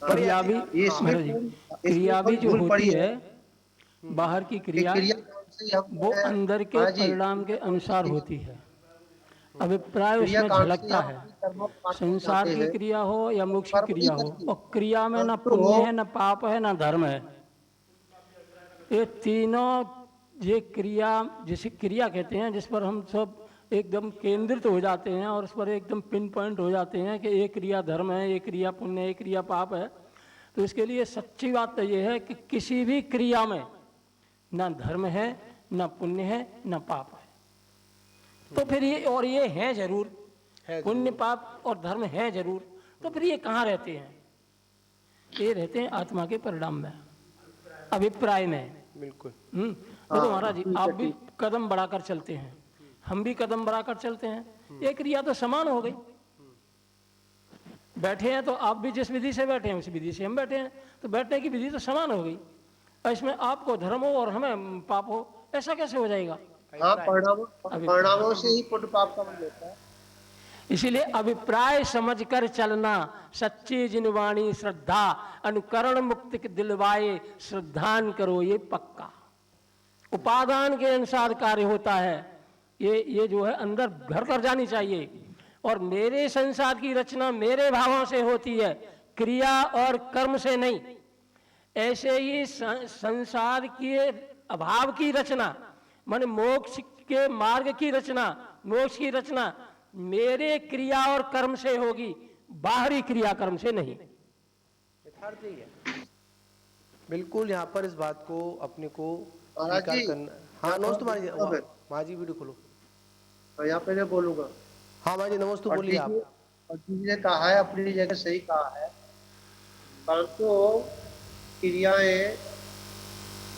क्रिया भी ये इसमें महाराज जी, इसमें क्रिया भी थोड़ी जो भूल पड़ी होती है है बाहर की कि क्रिया, क्रिया कौन सी हम वो है, अंदर के महाराज जी, परिणाम के अनुसार होती है। अभिप्राय क्रिया उसमें कांड से झलकता हम है, अपनी कर्मों को पाठ में संसार जाते की हैं, क्रिया हो या मोक्ष की कर्म नहीं क्रिया हो, करते, और क्रिया में ना परंतु पुण्य है, ना पाप है, ना धर्म है। ये तीनों ये क्रिया, जिसे क्रिया कहते हैं, जिस पर हम सब एकदम केंद्रित हो जाते हैं और उस पर एकदम पिन पॉइंट हो जाते हैं कि ये क्रिया धर्म है, ये क्रिया पुण्य है, ये क्रिया पाप है। तो इसके लिए सच्ची बात तो ये है कि किसी भी क्रिया में ना धर्म है, ना पुण्य है, ना पाप है। तो फिर ये, और ये है जरूर, पुण्य पाप और धर्म है जरूर, तो फिर ये कहाँ रहते हैं? ये रहते हैं आत्मा के परिणाम में, अभिप्राय में। बिल्कुल। वो तो महाराज जी आप भी कदम बढ़ाकर चलते हैं, हम भी कदम बढ़ाकर चलते हैं, ये क्रिया तो समान हो गई। बैठे हैं तो आप भी जिस विधि से बैठे हैं उस विधि से हम बैठे हैं, तो बैठने की विधि तो समान हो गई। इसमें आपको धर्म हो और हमें पाप हो, ऐसा कैसे हो जाएगा? हाँ, परिणामों से ही पुण्य पाप का बन होता है। इसीलिए अभिप्राय समझकर चलना, सच्ची जिनवाणी श्रद्धा, अनुकरण मुक्ति के दिलवाए, श्रद्धान करो ये पक्का। उपादान के अनुसार कार्य होता है, ये जो है अंदर घर कर जानी चाहिए। और मेरे संसार की रचना मेरे भावों से होती है, क्रिया और कर्म से नहीं। ऐसे ही संसार के अभाव की रचना, माने मोक्ष के मार्ग की रचना, मोक्ष की रचना मेरे क्रिया और कर्म से होगी, बाहरी क्रिया कर्म से नहीं। यथार्थ ही है। बिल्कुल, यहाँ पर इस बात को अपने को महाराज स्वीकार जी, करना। हाँ नमस्ते महाराज जी, महाराज जी वीडियो खोलो। यहाँ पे मैं बोलूंगा। हाँ महाराज जी नमस्ते, बोलिए आप। और ने कहा है, अपनी जगह सही कहा है, परंतु क्रियाएं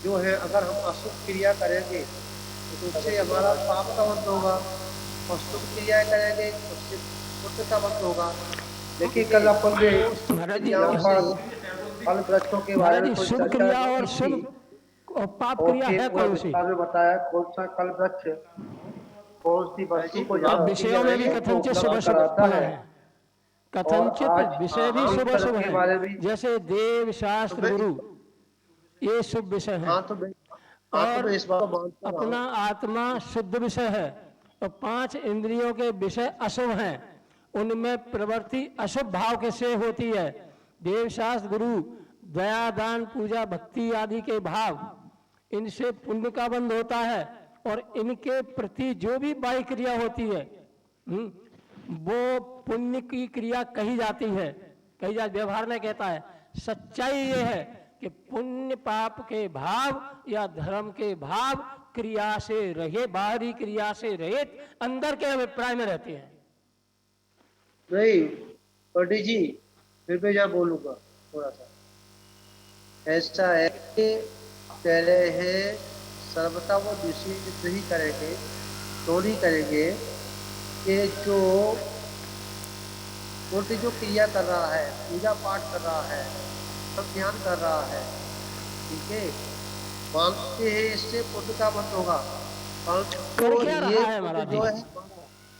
जो है, अगर हम अशुभ क्रिया करेंगे तो उससे हमारा पाप का बंद होगा, और शुभ क्रियाएं करेंगे उससे पुण्य का बंद होगा। लेकिन कल अपन ने फल वृक्षों के बारे में शुभ क्रिया और शुभ और पाप क्रिया है कौन सी? बताया कौन सा कल वृक्ष, कौन सी वस्तु को अब विषयों में भी कथनचित शुभ शुभ है, कथनचित विषय भी शुभ शुभ है, जैसे देव शास्त्र गुरु ये शुभ विषय है, और अपना आत्मा शुद्ध विषय है, और 5 इंद्रियों के विषय अशुभ हैं, उनमें प्रवृत्ति अशुभ भाव के से होती है। देव शास्त्र गुरु दया दान पूजा भक्ति आदि के भाव, इनसे पुण्य का बंध होता है, और इनके प्रति जो भी बाह्य क्रिया होती है वो पुण्य की क्रिया कही जाती है, कही जाती, व्यवहार में कहता है। सच्चाई ये है कि पुण्य पाप के भाव या धर्म के भाव क्रिया से रहे, बाहरी क्रिया से रहित अंदर के अभिप्राय में रहते हैं। नहीं पंडित जी, फिर मैं यहाँ बोलूंगा थोड़ा सा। ऐसा है कि कह रहे हैं सर्वथा वो दूषित नहीं करेंगे, तो नहीं करेंगे कि जो क्रिया कर रहा है, पूजा पाठ कर रहा है, सब ध्यान कर रहा है, ठीक है, मानते हैं इससे पुण्य का बंद होगा। कर क्या रहा है महाराज जी?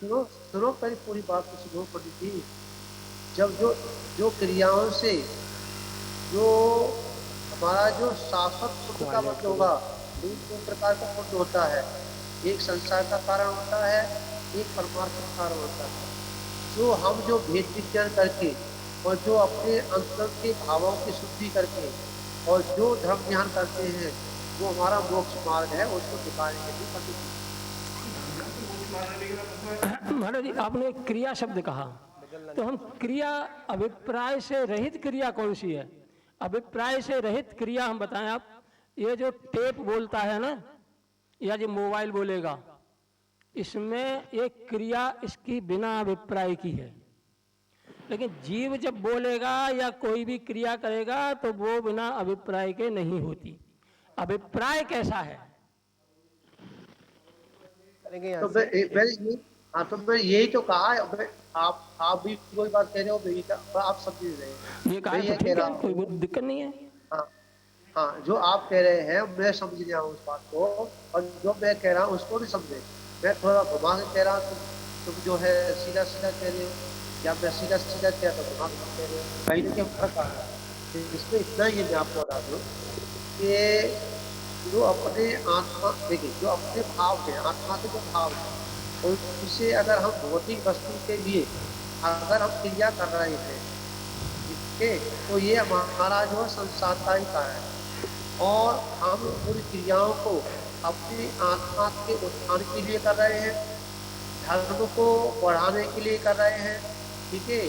सुनो पहले पूरी बात को सुनो पंडित जी। जब जो क्रियाओं से जो हमारा जो शाश्वत पुण्य का बंद होगा, दो प्रकार का पुण्य होता है, एक संसार का कारण होता है, एक परमार्थ का कारण होता है। जो हम जो भेद विज्ञान करके और जो अपने अंतर के भावों की शुद्धि करके और जो धर्म ध्यान करते हैं, वो हमारा मोक्ष मार्ग है, उसको दिखाने के लिए पंडित जी। महाराज जी आपने क्रिया शब्द कहा, तो हम क्रिया, अभिप्राय से रहित क्रिया कौन सी है? अभिप्राय से रहित क्रिया हम बताएं आप। ये जो टेप बोलता है ना, या जो मोबाइल बोलेगा, इसमें एक क्रिया इसकी बिना अभिप्राय की है। लेकिन जीव जब बोलेगा या कोई भी क्रिया करेगा तो वो बिना अभिप्राय के नहीं होती। अभिप्राय कैसा है? तो मैं यही तो कहा है। आप भी कोई बात कह रहे हो, आप समझ रहे हैं। ये कह रहा हूँ, कोई दिक्कत नहीं है। हाँ, जो आप कह रहे हैं मैं समझ रहा हूँ उस बात को, और जो मैं कह रहा हूँ उसको नहीं समझे। मैं थोड़ा घुमा के कह रहा हूँ, तुम जो है सीधा सीधा कह रहे हो, या मैं सीधा सीधा कह तो घुमा के कह रहे हो, कहीं ना कहीं फर्क आ रहा है। इसमें इतना ही मैं आपको बता दूं कि जो अपने आत्मा, देखिए जो अपने भाव है, आत्मा के जो भाव है, उसे अगर हम भौतिक वस्तु के लिए अगर हम क्रिया कर रहे हैं, ठीक है, तो ये हमारा जो है संसार का ही कारण है। और हम उन क्रियाओं को अपनी आत्मा के उत्थान के लिए कर रहे हैं, धर्म को बढ़ाने के लिए कर रहे हैं, ठीक है,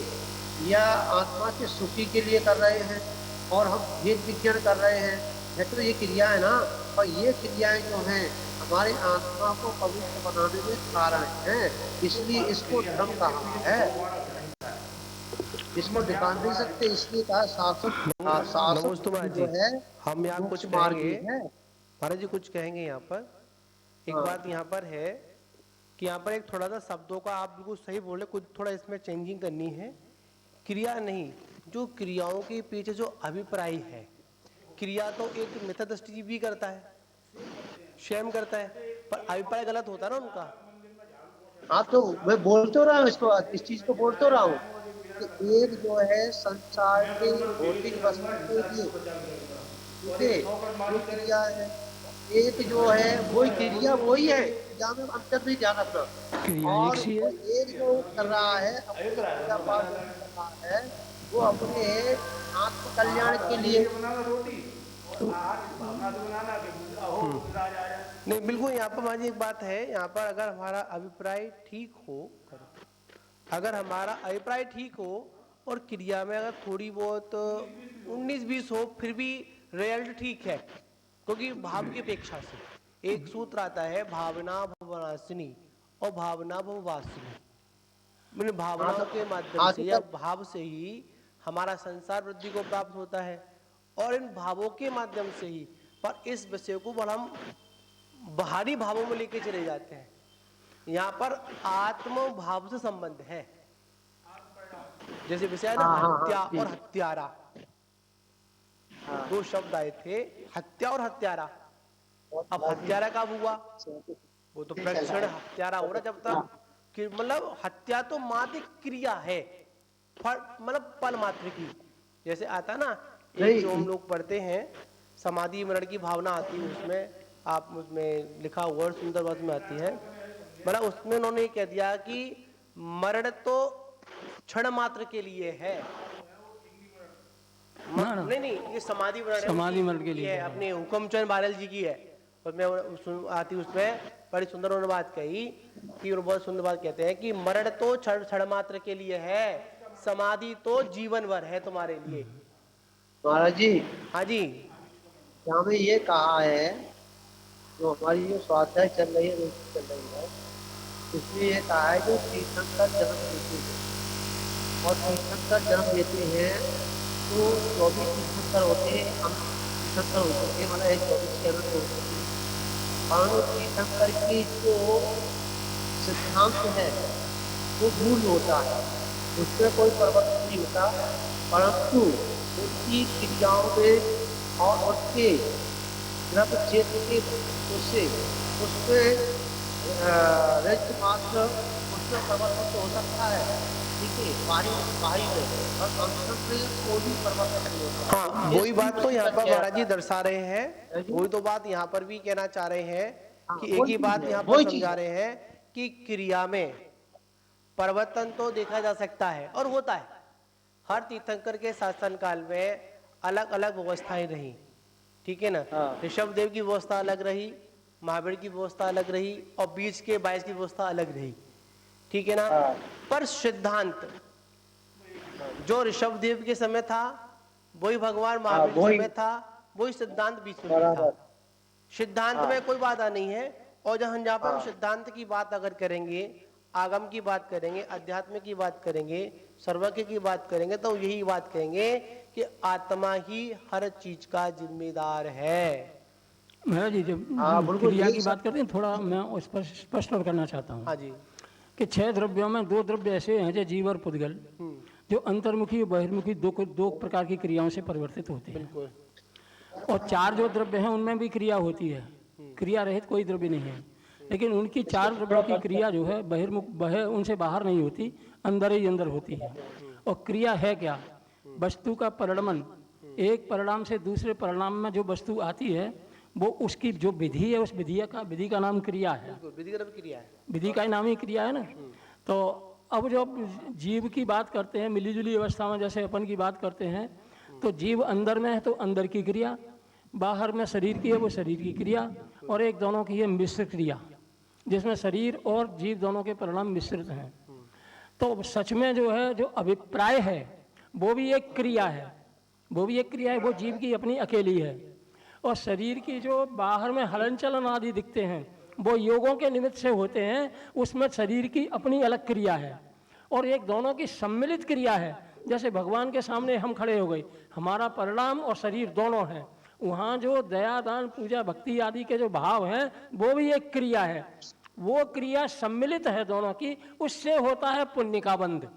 या आत्मा के सुखी के लिए कर रहे हैं, और हम भेद विज्ञान कर रहे हैं, है तो ये क्रिया है ना। और ये क्रियाएं जो हैं हमारे आत्मा को पवित्र बनाने में कारण हैं, इसलिए इसको धर्म कहा है, इसको निकाल नहीं सकते, इसलिए कहा शासक जो है हम यहाँ कुछ मार्गी कहेंगे है। महाराज जी, कुछ कहेंगे यहाँ पर। एक बात यहाँ पर है कि यहाँ पर एक थोड़ा सा शब्दों का आप बिल्कुल सही बोले, कुछ थोड़ा इसमें चेंजिंग करनी है। क्रिया नहीं, जो क्रियाओं के पीछे जो अभिप्राय है, क्रिया तो एक मिथ्या दृष्टि भी करता है, स्वयं करता है, पर अभिप्राय गलत होता है ना उनका। हाँ तो मैं बोल तो रहा हूँ, इसको, इस चीज को बोल तो रहा हूँ कि एक जो है संसार के भौतिक वस्तु के लिए, ठीक है, जो क्रिया है, एक जो है वही क्रिया वही है, क्रिया में अंतर नहीं ध्यान रखना। क्रिया और एक सी है। एक जो कर रहा है अपने पूजा पाठ कर रहा है, वो अपने आत्म कल्याण के लिए। नहीं, बिल्कुल यहाँ पर महाराज एक बात है, यहाँ पर अगर हमारा अभिप्राय ठीक हो, अगर हमारा अभिप्राय ठीक हो और क्रिया में अगर थोड़ी बहुत 19-20 हो, फिर भी रिजल्ट ठीक है, क्योंकि भाव की अपेक्षा से एक सूत्र आता है, भावना भवनाशिनी और भावना भववासिनी। मैंने भावनाओं के माध्यम से या भाव से ही हमारा संसार वृद्धि को प्राप्त होता है, और इन भावों के माध्यम से ही, पर इस विषय को बड़ा हम बाहरी भावों में लेके चले जाते हैं। यहाँ पर आत्म भाव से संबंध है, जैसे विषय है ना, हत्या और हत्यारा, दो शब्द आए थे, हत्या और हत्यारा। अब हत्यारा कब हुआ? वो तो प्रक्षण हत्यारा हो रहा जब तक कि, मतलब हत्या तो मात्र क्रिया है, मतलब पल मात्र की। जैसे आता ना एक जो हम लोग पढ़ते हैं, समाधि मरण की भावना आती है, उसमें आप उसमें लिखा हुआ सुंदर बात में आती है, मतलब उसमें उन्होंने कह दिया कि मरण तो क्षण मात्र के लिए है। नहीं, ये समाधि मरण के लिए है, अपने हुक्मचंद बारल जी की है, उसमें आती, उसमें बड़ी सुंदर उन्होंने बात कही कि, बहुत सुंदर बात कहते हैं कि मरण तो क्षण मात्र के लिए है, समाधि तो जीवन भर है तुम्हारे लिए। महाराज जी, हाँ जी, यहाँ में ये कहा है, जो हमारी जो स्वाध्याय चल रही है, चल रही है, इसमें ये कहा है जो तीर्थंकर जन्म लेते हैं, और तीर्थंकर जन्म लेते हैं तो 24 तीर्थंकर होते हैं, हम तीर्थंकर होते हैं, मतलब 24 के अंदर होते हैं, परंतु तीर्थंकर की जो सिद्धांत है वो भूल होता है, उसमें कोई परिवर्तन नहीं होता, परंतु उनकी क्रियाओं में और उनके ग्रह क्षेत्र के उसमें रज मात्र उसमें परिवर्तन तो हो सकता है, ठीक है, बाहरी में, और अंतर में कोई परिवर्तन नहीं होता। हाँ, वही बात तो यहाँ पर महाराज जी दर्शा रहे हैं, वही तो बात यहाँ पर भी कहना चाह रहे हैं कि एक ही बात यहाँ पर समझा रहे हैं कि क्रिया में परिवर्तन तो देखा जा सकता है और होता है। हर तीर्थंकर के शासन काल में अलग अलग व्यवस्थाएं रही, ठीक है ना। ऋषभ देव की व्यवस्था अलग रही, महावीर की व्यवस्था अलग रही, और बीच के 22 की व्यवस्था अलग रही, ठीक है ना। पर सिद्धांत जो ऋषभ देव के समय था वही भगवान महावीर के समय था, वही सिद्धांत बीच में भी था। सिद्धांत में कोई बाधा नहीं है। और जहाँ पर हम सिद्धांत की बात अगर करेंगे, आगम की बात करेंगे, अध्यात्म की बात करेंगे, सर्वज्ञ की बात करेंगे, तो यही बात कहेंगे कि आत्मा ही हर चीज का जिम्मेदार है। महाराज जी, जब क्रिया की बात करते हैं, थोड़ा मैं उस पर स्पष्ट और करना चाहता हूँ। हाँ जी, कि 6 द्रव्यों में 2 द्रव्य ऐसे हैं, जो जीव और पुद्गल, जो अंतर्मुखी और बहिर्मुखी दो प्रकार की क्रियाओं से परिवर्तित होते हैं। बिल्कुल। और 4 जो द्रव्य हैं उनमें भी क्रिया होती है, क्रिया रहित कोई द्रव्य नहीं है, लेकिन उनकी 4 द्रव्यों की क्रिया जो है उनसे बाहर नहीं होती, अंदर ही अंदर होती है। और क्रिया है क्या? वस्तु का परिणमन एक परिणाम से दूसरे परिणाम में जो वस्तु आती है वो उसकी जो विधि है, उस विधि का नाम क्रिया है। विधि का नाम क्रिया है, विधि का ही नाम ही क्रिया है ना। तो अब जो जीव की बात करते हैं मिली जुली अवस्था में, जैसे अपन की बात करते हैं, तो जीव अंदर में है तो अंदर की क्रिया, बाहर में शरीर की है वो शरीर की क्रिया, और एक दोनों की है मिश्र क्रिया, जिसमें शरीर और जीव दोनों के परिणाम मिश्रित हैं। तो सच में जो है, जो अभिप्राय है वो भी एक क्रिया है, वो भी एक क्रिया है, वो जीव की अपनी अकेली है। और शरीर की जो बाहर में हलन चलन आदि दिखते हैं वो योगों के निमित्त से होते हैं, उसमें शरीर की अपनी अलग क्रिया है। और एक दोनों की सम्मिलित क्रिया है। जैसे भगवान के सामने हम खड़े हो गए, हमारा परिणाम और शरीर दोनों हैं, वहाँ जो दया दान पूजा भक्ति आदि के जो भाव हैं वो भी एक क्रिया है। वो क्रिया सम्मिलित है दोनों की, उससे होता है पुण्य का बंध।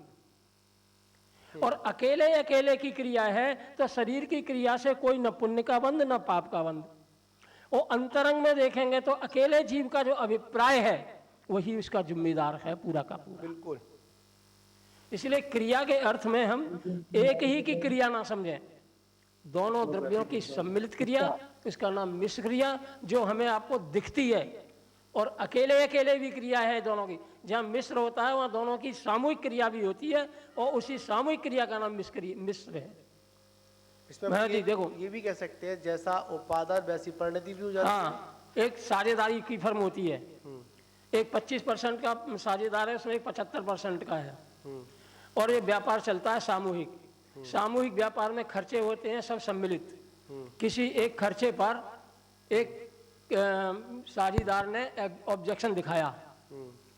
और अकेले अकेले की क्रिया है तो शरीर की क्रिया से कोई न पुण्य का बंध न पाप का बंध। और अंतरंग में देखेंगे तो अकेले जीव का जो अभिप्राय है वही उसका जिम्मेदार है पूरा का पूरा। बिल्कुल। इसलिए क्रिया के अर्थ में हम एक ही की क्रिया ना समझें, दोनों द्रव्यों की सम्मिलित क्रिया, इसका नाम मिश्र क्रिया, जो हमें आपको दिखती है। और अकेले अकेले भी क्रिया है दोनों की, जहाँ मिश्र होता है वहाँ दोनों की सामूहिक क्रिया भी होती है, और उसी सामूहिक क्रिया का नाम मिश्र है। इसमें देखो ये भी कह सकते हैं जैसा उपादान वैसी परिणति भी हो जाती है। हाँ, एक साझेदारी की फर्म होती है, एक 25% का साझेदार है, उसमें एक 75% का है। और ये व्यापार चलता है सामूहिक। सामूहिक व्यापार में खर्चे होते हैं सब सम्मिलित। किसी एक खर्चे पर एक साझेदार ने ऑब्जेक्शन दिखाया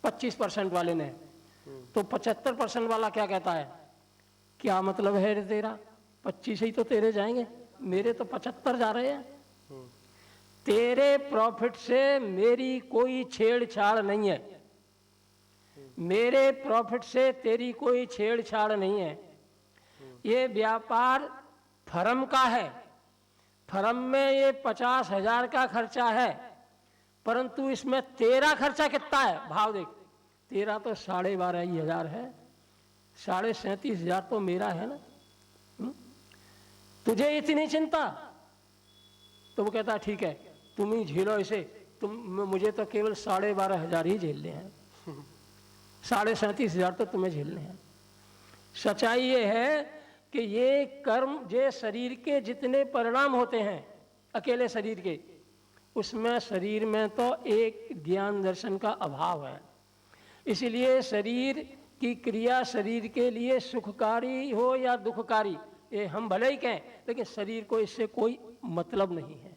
25% वाले ने, तो 75% वाला क्या कहता है, क्या मतलब है रे तेरा, 25 ही तो तेरे जाएंगे, मेरे तो 75 जा रहे हैं। तेरे प्रॉफिट से मेरी कोई छेड़छाड़ नहीं है, मेरे प्रॉफिट से तेरी कोई छेड़छाड़ नहीं है। ये व्यापार फर्म का है, फर्म में ये 50,000 का खर्चा है, परंतु इसमें तेरा खर्चा कितना है, भाव देख, तेरा तो 12,500 है, 37,500 तो मेरा है ना। तुझे इतनी चिंता, तो वो कहता ठीक है तुम ही झेलो इसे, मुझे तो केवल 12,500 ही झेलने हैं, 37,500 तो तुम्हें झेलने हैं। सच्चाई ये है कि ये कर्म, ये शरीर के जितने परिणाम होते हैं अकेले शरीर के, उसमें शरीर में तो एक ज्ञान दर्शन का अभाव है। इसलिए शरीर की क्रिया शरीर के लिए सुखकारी हो या दुखकारी, ये हम भले ही कहें, लेकिन शरीर को इससे कोई मतलब नहीं है।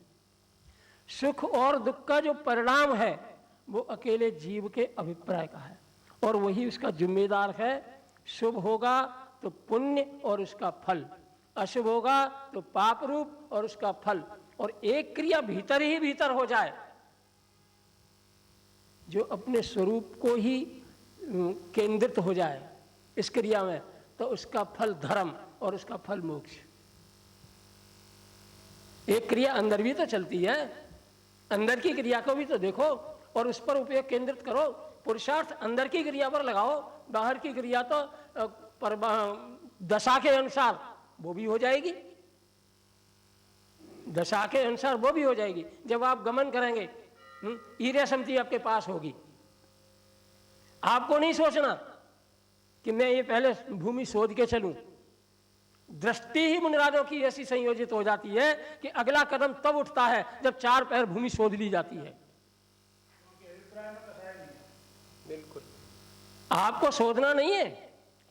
सुख और दुख का जो परिणाम है वो अकेले जीव के अभिप्राय का है, और वही उसका जिम्मेदार है। शुभ होगा तो पुण्य और उसका फल, अशुभ होगा तो पाप रूप और उसका फल। और एक क्रिया भीतर ही भीतर हो जाए जो अपने स्वरूप को ही केंद्रित हो जाए इस क्रिया में, तो उसका फल धर्म और उसका फल मोक्ष। एक क्रिया अंदर भी तो चलती है, अंदर की क्रिया को भी तो देखो और उस पर उपयोग केंद्रित करो। पुरुषार्थ अंदर की क्रिया पर लगाओ, बाहर की क्रिया तो दशा के अनुसार वो भी हो जाएगी, दशा के अनुसार वो भी हो जाएगी। जब आप गमन करेंगे, ईर्ष्या समति आपके पास होगी, आपको नहीं सोचना कि मैं ये पहले भूमि शोध के चलूं। दृष्टि ही मुनिराजों की ऐसी संयोजित हो जाती है कि अगला कदम तब उठता है जब 4 पैर भूमि शोध ली जाती है। बिल्कुल, आपको शोधना नहीं है,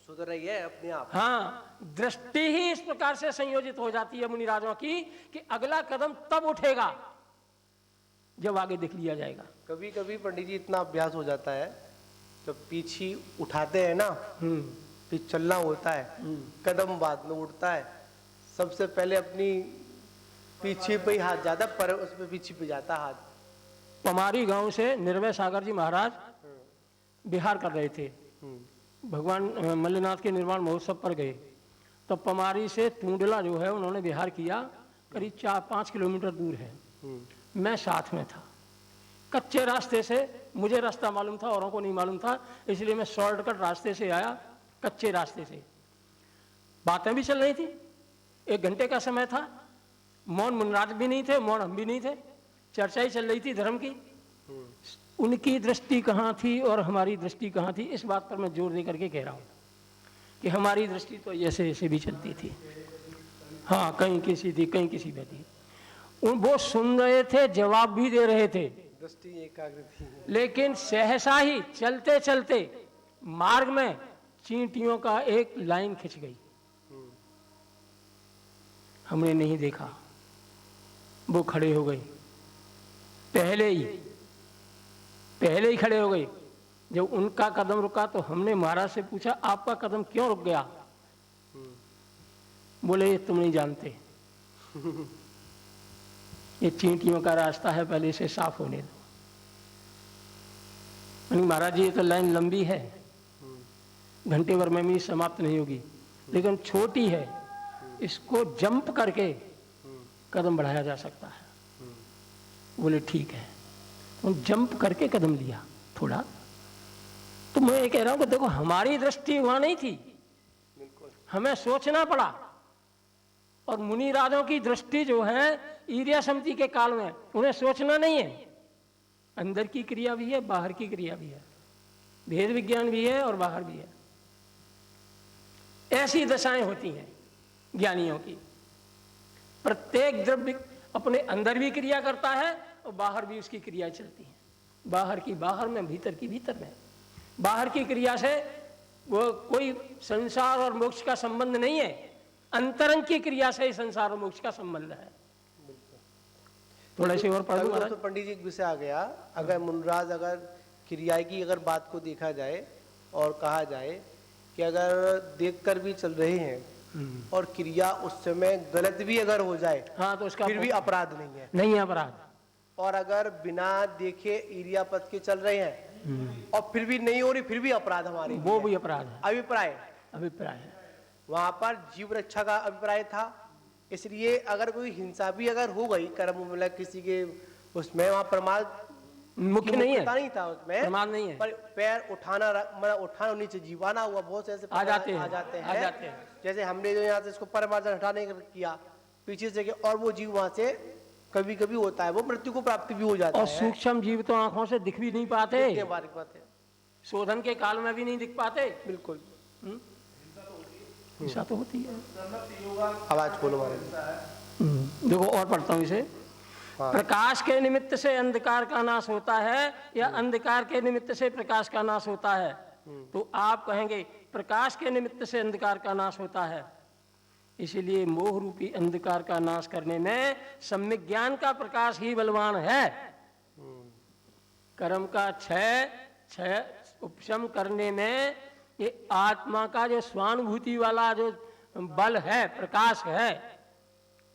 सुधर रही है अपने आप। हाँ, दृष्टि ही इस प्रकार से संयोजित हो जाती है मुनिराजों की कि अगला कदम तब उठेगा जब आगे देख लिया जाएगा। कभी कभी पंडित जी इतना अभ्यास हो जाता है, जब पीछे उठाते हैं ना, फिर चलना होता है, कदम बाद में उठता है, सबसे पहले अपनी पीछे पे ही हाथ जाता, पर उसमें पीछे पे जाता हाथ। पमारी गांव से निर्भय सागर जी महाराज बिहार कर रहे थे, भगवान मल्लनाथ के निर्माण महोत्सव पर गए, तो पमारी से टूंडला जो है उन्होंने बिहार किया, करीब 4-5 किलोमीटर दूर है। मैं साथ में था, कच्चे रास्ते से, मुझे रास्ता मालूम था, औरों को नहीं मालूम था, इसलिए मैं शॉर्टकट रास्ते से आया, कच्चे रास्ते से। बातें भी चल रही थी, 1 घंटे का समय था, मौन मुनराज भी नहीं थे, मौन हम भी नहीं थे, चर्चा ही चल रही थी धर्म की। उनकी दृष्टि कहाँ थी और हमारी दृष्टि कहाँ थी, इस बात पर मैं जोर दे करके कह रहा हूँ कि हमारी दृष्टि तो ऐसे ऐसे भी चलती थी, हाँ कहीं किसी थी कहीं किसी पे थी। वो सुन रहे थे, जवाब भी दे रहे थे, दृष्टि एकाग्र थी। लेकिन सहसा ही चलते चलते मार्ग में चींटियों का एक लाइन खिंच गई। हमने नहीं देखा, वो खड़े हो गए, पहले ही खड़े हो गए। जब उनका कदम रुका तो हमने महाराज से पूछा, आपका कदम क्यों रुक गया? बोले ये तुम नहीं जानते, ये चींटियों का रास्ता है, पहले इसे साफ होने दो। महाराज जी ये तो लाइन लंबी है, घंटे भर में भी समाप्त नहीं होगी, लेकिन छोटी है, इसको जंप करके कदम बढ़ाया जा सकता है। बोले ठीक है। उन जंप करके कदम लिया थोड़ा। तो मैं ये कह रहा हूं कि देखो हमारी दृष्टि वहां नहीं थी, हमें सोचना पड़ा। और मुनि राजों की दृष्टि जो है ईर्या समिति के काल में, उन्हें सोचना नहीं है, अंदर की क्रिया भी है बाहर की क्रिया भी है, भेद विज्ञान भी है और बाहर भी है। ऐसी दशाएं होती हैं ज्ञानियों की। प्रत्येक द्रव्य अपने अंदर भी क्रिया करता है और बाहर भी उसकी क्रिया चलती है, बाहर की बाहर में, भीतर की भीतर में। बाहर की क्रिया से वो कोई संसार और मोक्ष का संबंध नहीं है, अंतरंग की क्रिया से ही संसार और मोक्ष का संबंध है। थोड़ा से और पढ़ लूं। तो पंडित जी एक विषय आ गया, अगर मुनराज अगर क्रिया की अगर बात को देखा जाए और कहा जाए कि अगर देखकर भी चल रहे हैं और क्रिया उस समय गलत भी अगर हो जाए, हाँ तो उसका फिर भी अपराध नहीं है, नहीं है अपराध। और अगर बिना देखे ईर्या पथ के चल रहे हैं और फिर भी नहीं हो रही, फिर भी अपराध हमारे, वो भी अपराध है। अभिप्राय है। वहां पर जीव रक्षा का अभिप्राय था, इसलिए अगर कोई हिंसा भी अगर हो गई कर्म मतलब किसी के उसमें, वहां प्रमाद मुख्य नहीं था उसमें, प्रमाद नहीं है, पर पैर उठाना मतलब उठाना नीचे जीवाना हुआ, बहुत से ऐसे आ जाते हैं। जैसे हमने जो यहाँ से इसको परमार्जन हटाने किया पीछे से, और वो जीव वहां से कभी कभी होता है वो मृत्यु को प्राप्ति भी हो जाता है। और सूक्ष्म जीव तो आंखों से दिख भी नहीं पाते, शोधन के काल में भी नहीं दिख पाते। बिल्कुल हिंसा तो होती है। आवाज खोलो महाराज। देखो और पढ़ता हूँ इसे। प्रकाश के निमित्त से अंधकार का नाश होता है या अंधकार के निमित्त से प्रकाश का नाश होता है? तो आप कहेंगे प्रकाश के निमित्त से अंधकार का नाश होता है। इसीलिए मोह रूपी अंधकार का नाश करने में सम्यक ज्ञान का प्रकाश ही बलवान है। कर्म का क्षय उपशम करने में ये आत्मा का जो स्वानुभूति वाला जो बल है, प्रकाश है,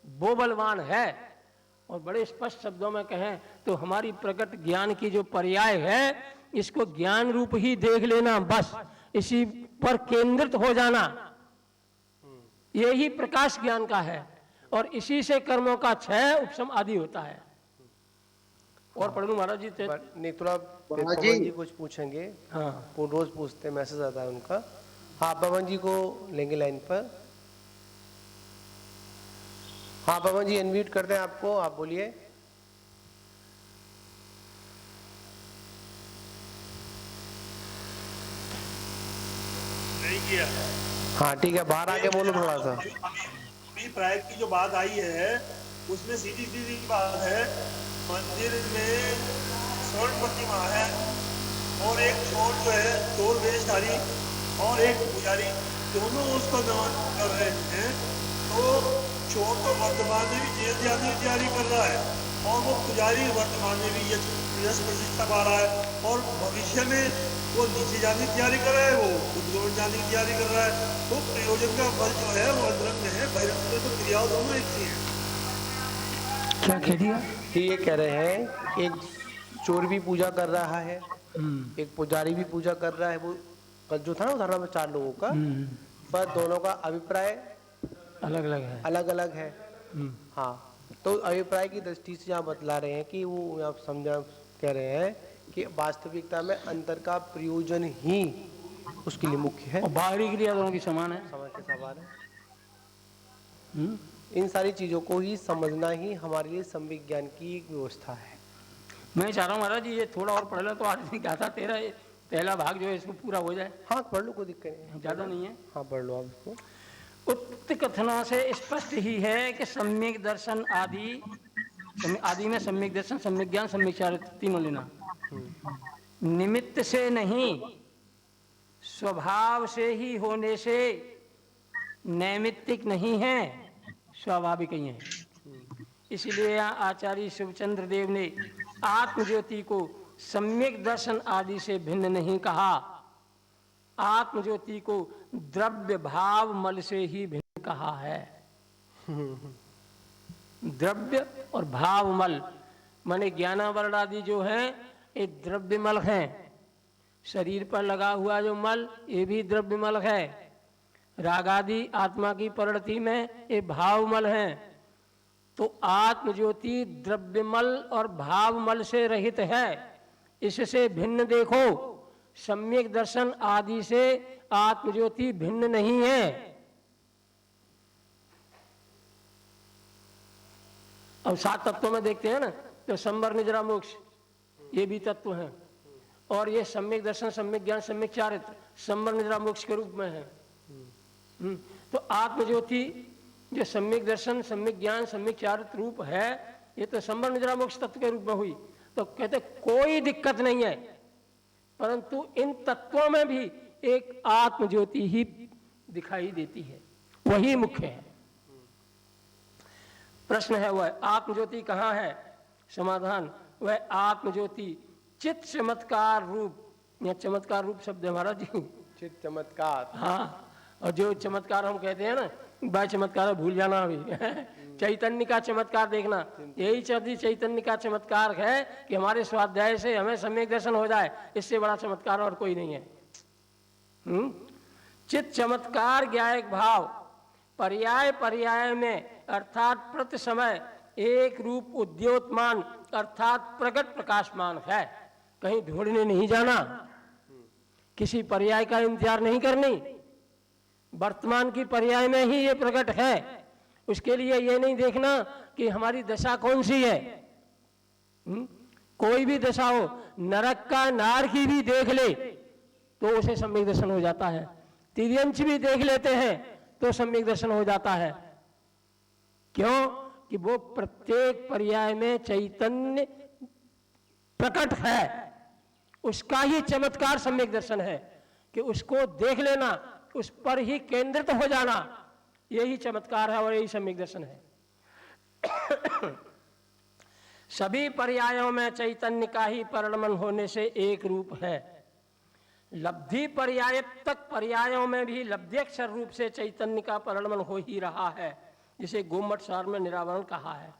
वो बलवान है। और बड़े स्पष्ट शब्दों में कहें तो हमारी प्रकट ज्ञान की जो पर्याय है, इसको ज्ञान रूप ही देख लेना, बस इसी पर केंद्रित हो जाना, यही प्रकाश ज्ञान का है। और इसी से कर्मों का क्षय उपशम आदि होता है। और पढ़ लूं महाराज जी? नहीं, थोड़ा पवन जी कुछ पूछेंगे। हाँ, वो रोज पूछते, मैसेज आता है उनका। हाँ, पवन जी को लेंगे लाइन पर। हाँ पवन जी, अनम्यूट करते हैं आपको, आप बोलिए। नहीं किया। हाँ ठीक है, बाहर आके बोलो थोड़ा सा। अभी प्राय की जो बात आई है उसमें सीधी सीधी बात है, मंदिर में स्वर्ण प्रतिमा है और एक चोर जो है, चोर वेशधारी और एक पुजारी, दोनों उसका दमन कर रहे हैं। तो चोर तो वर्तमान में भी जेल जाने की तैयारी कर रहा है और वो पुजारी वर्तमान में भी यश प्रतिष्ठा पा रहा है, और भविष्य में वो नीचे जाने की तैयारी कर रहा है, वो उद्योग जाने की तैयारी कर रहा है। तो प्रयोजन का बल जो है वो अंतरंग में है, बहिरंग में तो क्रियाओं दोनों एक सी है। क्या कह दिया? ये कह रहे हैं एक चोर भी पूजा कर रहा है, एक पुजारी भी पूजा कर रहा है। वो कल जो था ना उदाहरण में 4 लोगों का, पर दोनों का अभिप्राय अलग अलग है। हाँ, तो अभिप्राय की दृष्टि से यहाँ बतला रहे हैं कि वो आप समझा कह रहे हैं कि वास्तविकता में अंतर का प्रयोजन ही उसके लिए मुख्य है और बाहरी क्रिया दोनों की समान है। समझ के सवाल है। इन सारी चीजों को ही समझना ही हमारे लिए सम्यक ज्ञान की एक व्यवस्था है। मैं चाह रहा हूँ महाराज जी ये थोड़ा और पढ़ लो तो आज गाथा तेरा ये पहला भाग जो है इसको पूरा हो जाए। हाँ पढ़ लो, कोई दिक्कत नहीं, ज़्यादा नहीं है। हाँ पढ़ लो आप इसको। उक्त कथनों से स्पष्ट ही है कि सम्यक दर्शन आदि में सम्यक दर्शन, सम्यक ज्ञान, सम्यक चारित्र तीनों लेना निमित्त से नहीं स्वभाव से ही होने से नैमित्तिक नहीं है, स्वाभाविक ही है। इसलिए यहाँ आचार्य शिवचंद्र देव ने आत्मज्योति को सम्यक दर्शन आदि से भिन्न नहीं कहा, आत्मज्योति को द्रव्य भाव मल से ही भिन्न कहा है। द्रव्य और भाव मल माने ज्ञानावरण आदि जो है ये द्रव्य मल है, शरीर पर लगा हुआ जो मल ये भी द्रव्य मल है, रागादि आत्मा की प्रवृत्ति में ये भाव मल है। तो आत्मज्योति द्रव्यमल और भावमल से रहित है, इससे भिन्न देखो। सम्यक दर्शन आदि से आत्मज्योति भिन्न नहीं है। अब 7 तत्वों में देखते हैं ना, तो संवर निद्रा मोक्ष ये भी तत्व हैं, और ये सम्यक दर्शन, सम्यक ज्ञान, सम्यक चारित्र संवर निद्रा मोक्ष के रूप में है। तो आत्मज्योति जो सम्यक दर्शन, सम्यक ज्ञान, सम्यक चारित्र रूप है, ये तो संवर निद्रा मोक्ष तत्व के रूप में हुई। तो कहते कोई दिक्कत नहीं है, परंतु इन तत्वों में भी एक आत्मज्योति ही दिखाई देती है, वही मुख्य है। प्रश्न है वह आत्मज्योति कहाँ है? समाधान वह आत्मज्योति चित्त चमत्कार रूप, या चमत्कार रूप शब्द है महाराज जी, चित्त चमत्कार। हाँ, और जो चमत्कार हम कहते हैं ना, बाय चमत्कार भूल जाना अभी चैतन्य का चमत्कार देखना, यही चैतन्य का चमत्कार है कि हमारे स्वाध्याय से हमें सम्यक दर्शन हो जाए, इससे बड़ा चमत्कार और कोई नहीं है। चित्त चमत्कार ज्ञायक भाव पर्याय पर्याय में अर्थात प्रति समय एक रूप उद्योतमान अर्थात प्रकट प्रकाशमान है। कहीं ढूंढने नहीं जाना, किसी पर्याय का इंतजार नहीं करनी, वर्तमान की पर्याय में ही ये प्रकट है। उसके लिए ये नहीं देखना कि हमारी दशा कौन सी है। कोई भी दशा हो, नरक का नार की भी देख ले तो उसे सम्यक दर्शन हो जाता है, तिर्यंच भी देख लेते हैं तो सम्यक दर्शन हो जाता है। क्यों? कि वो प्रत्येक पर्याय में चैतन्य प्रकट है, उसका ही चमत्कार सम्यक दर्शन है कि उसको देख लेना, उस पर ही केंद्रित हो जाना, यही चमत्कार है और यही सम्यक दर्शन है। सभी पर्यायों में चैतन्य का ही परिणमन होने से एक रूप है। लब्धि पर्याय तक पर्यायों में भी लब्ध्यक्षर रूप से चैतन्य का परिणमन हो ही रहा है, जिसे गोमठ सार में निरावरण कहा है,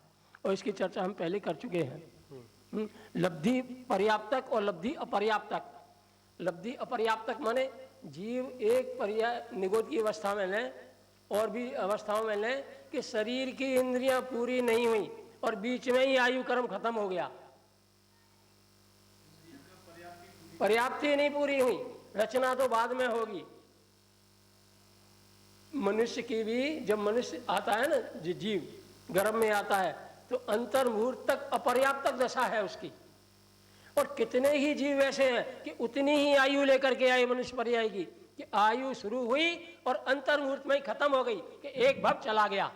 और इसकी चर्चा हम पहले कर चुके हैं। लब्धि पर्याप्तक और लब्धि अपर्याप्तक। लब्धि अपर्याप्तक माने जीव एक पर्याय निगोद की अवस्था में लें और भी अवस्थाओं में लें कि शरीर की इंद्रियां पूरी नहीं हुई और बीच में ही आयु कर्म खत्म हो गया, पर्याप्ति नहीं पूरी हुई, रचना तो बाद में होगी। मनुष्य की भी जब मनुष्य आता है ना, जीव गर्भ में आता है तो अंतर मुहूर्त तक अपर्याप्तक दशा है उसकी। और कितने ही जीव ऐसे हैं कि उतनी ही आयु लेकर के आए मनुष्य पर्याय की, कि आयु शुरू हुई और अंतर मुहूर्त में ही खत्म हो गई कि एक भव चला गया।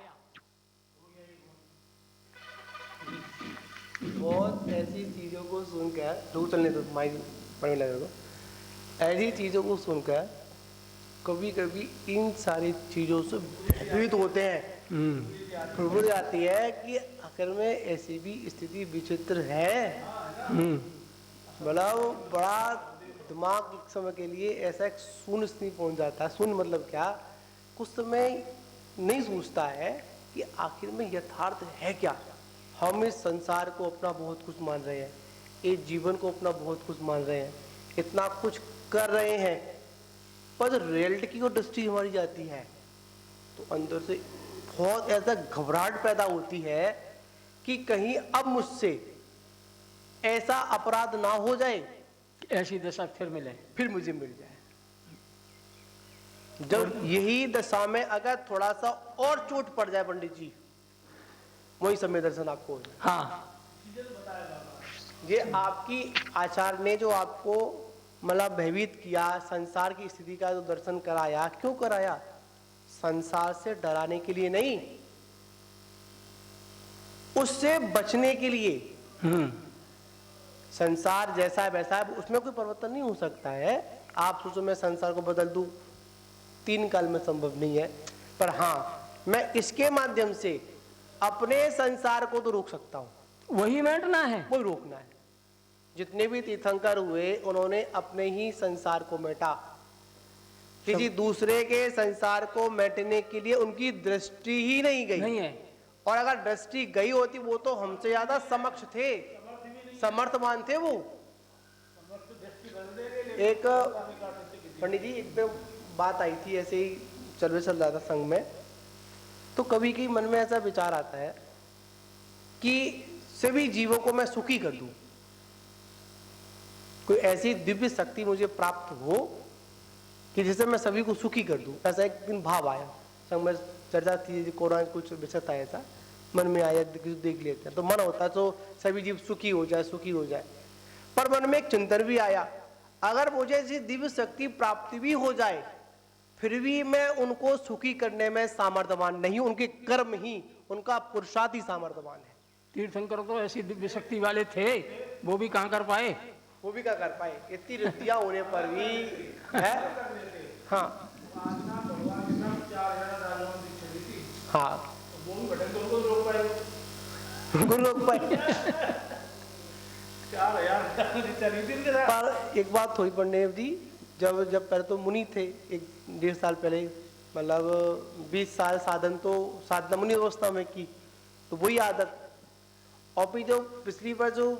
बहुत ऐसी चीजों को सुनकर लोग चलने दो माइक पढ़ने लगे को, ऐसी चीजों को सुनकर कभी कभी इन सारी चीजों से भयभीत होते हैं। प्रवृत्ति आती है कि आखिर में ऐसी भी स्थिति विचित्र है। भला वो बड़ा दिमाग एक समय के लिए ऐसा एक शून्य स्थिति पहुंच जाता है। शून्य मतलब क्या? कुछ समय नहीं सोचता है कि आखिर में यथार्थ है क्या। हम इस संसार को अपना बहुत कुछ मान रहे हैं, इस जीवन को अपना बहुत कुछ मान रहे हैं, इतना कुछ कर रहे हैं, पर रियलिटी की दृष्टि हमारी जाती है तो अंदर से बहुत ऐसा घबराहट पैदा होती है कि कहीं अब मुझसे ऐसा अपराध ना हो जाए, ऐसी दशा फिर मिले, फिर मुझे मिल जाए। जब यही दशा में अगर थोड़ा सा और चोट पड़ जाए पंडित जी, वही समय दर्शन आपको हो जाए। हाँ, ये आपकी आचार्य ने जो आपको मतलब भयभीत किया, संसार की स्थिति का जो दर्शन कराया, क्यों कराया? संसार से डराने के लिए नहीं, उससे बचने के लिए। संसार जैसा है वैसा है, उसमें कोई परिवर्तन नहीं हो सकता है। आप सोचो मैं संसार को बदल दूं, 3 काल में संभव नहीं है, पर हाँ मैं इसके माध्यम से अपने संसार को तो रोक सकता हूं। वही मिटना है, वही रोकना है। जितने भी तीर्थंकर हुए उन्होंने अपने ही संसार को मेटा, किसी दूसरे के संसार को मेटने के लिए उनकी दृष्टि ही नहीं गई। नहीं है। और अगर दृष्टि गई होती, वो तो हमसे ज्यादा समक्ष थे, समर्थवान थे वो। एक पंडित जी, एक तो बात आई थी, ऐसे ही चल रहा था संघ में, तो कभी के मन में ऐसा विचार आता है कि सभी जीवों को मैं सुखी कर दूं, कोई ऐसी दिव्य शक्ति मुझे प्राप्त हो कि जिससे मैं सभी को सुखी कर दूं। ऐसा एक दिन भाव आया, संग में चर्चा थी, कोरोना कुछ विषय था ऐसा, मन में आया देख लेते हैं, तो मन होता तो सभी जीव सुखी हो जाए, सुखी हो जाए। पर मन में एक चिंतन भी आया, अगर मुझे ऐसी दिव्य शक्ति प्राप्ति भी हो जाए, फिर भी मैं उनको सुखी करने में सामर्थ्यवान नहीं, उनके कर्म ही, उनका पुरुषार्थ ही सामर्थ्यवान है। तीर्थंकर तो ऐसी दिव्य शक्ति वाले थे, वो भी कहाँ कर पाए? वो भी क्या कर पाए? इतनी रिद्धियां होने पर भी है। हाँ हाँ, गुरु रोक पाए। पर एक बात थोड़ी पंडित जी, जब पहले तो मुनि थे, 1-1.5 साल पहले, मतलब 20 साल साधन तो साधना मुनि अवस्था में की, तो वही आदत। और फिर जो पिछली बार जो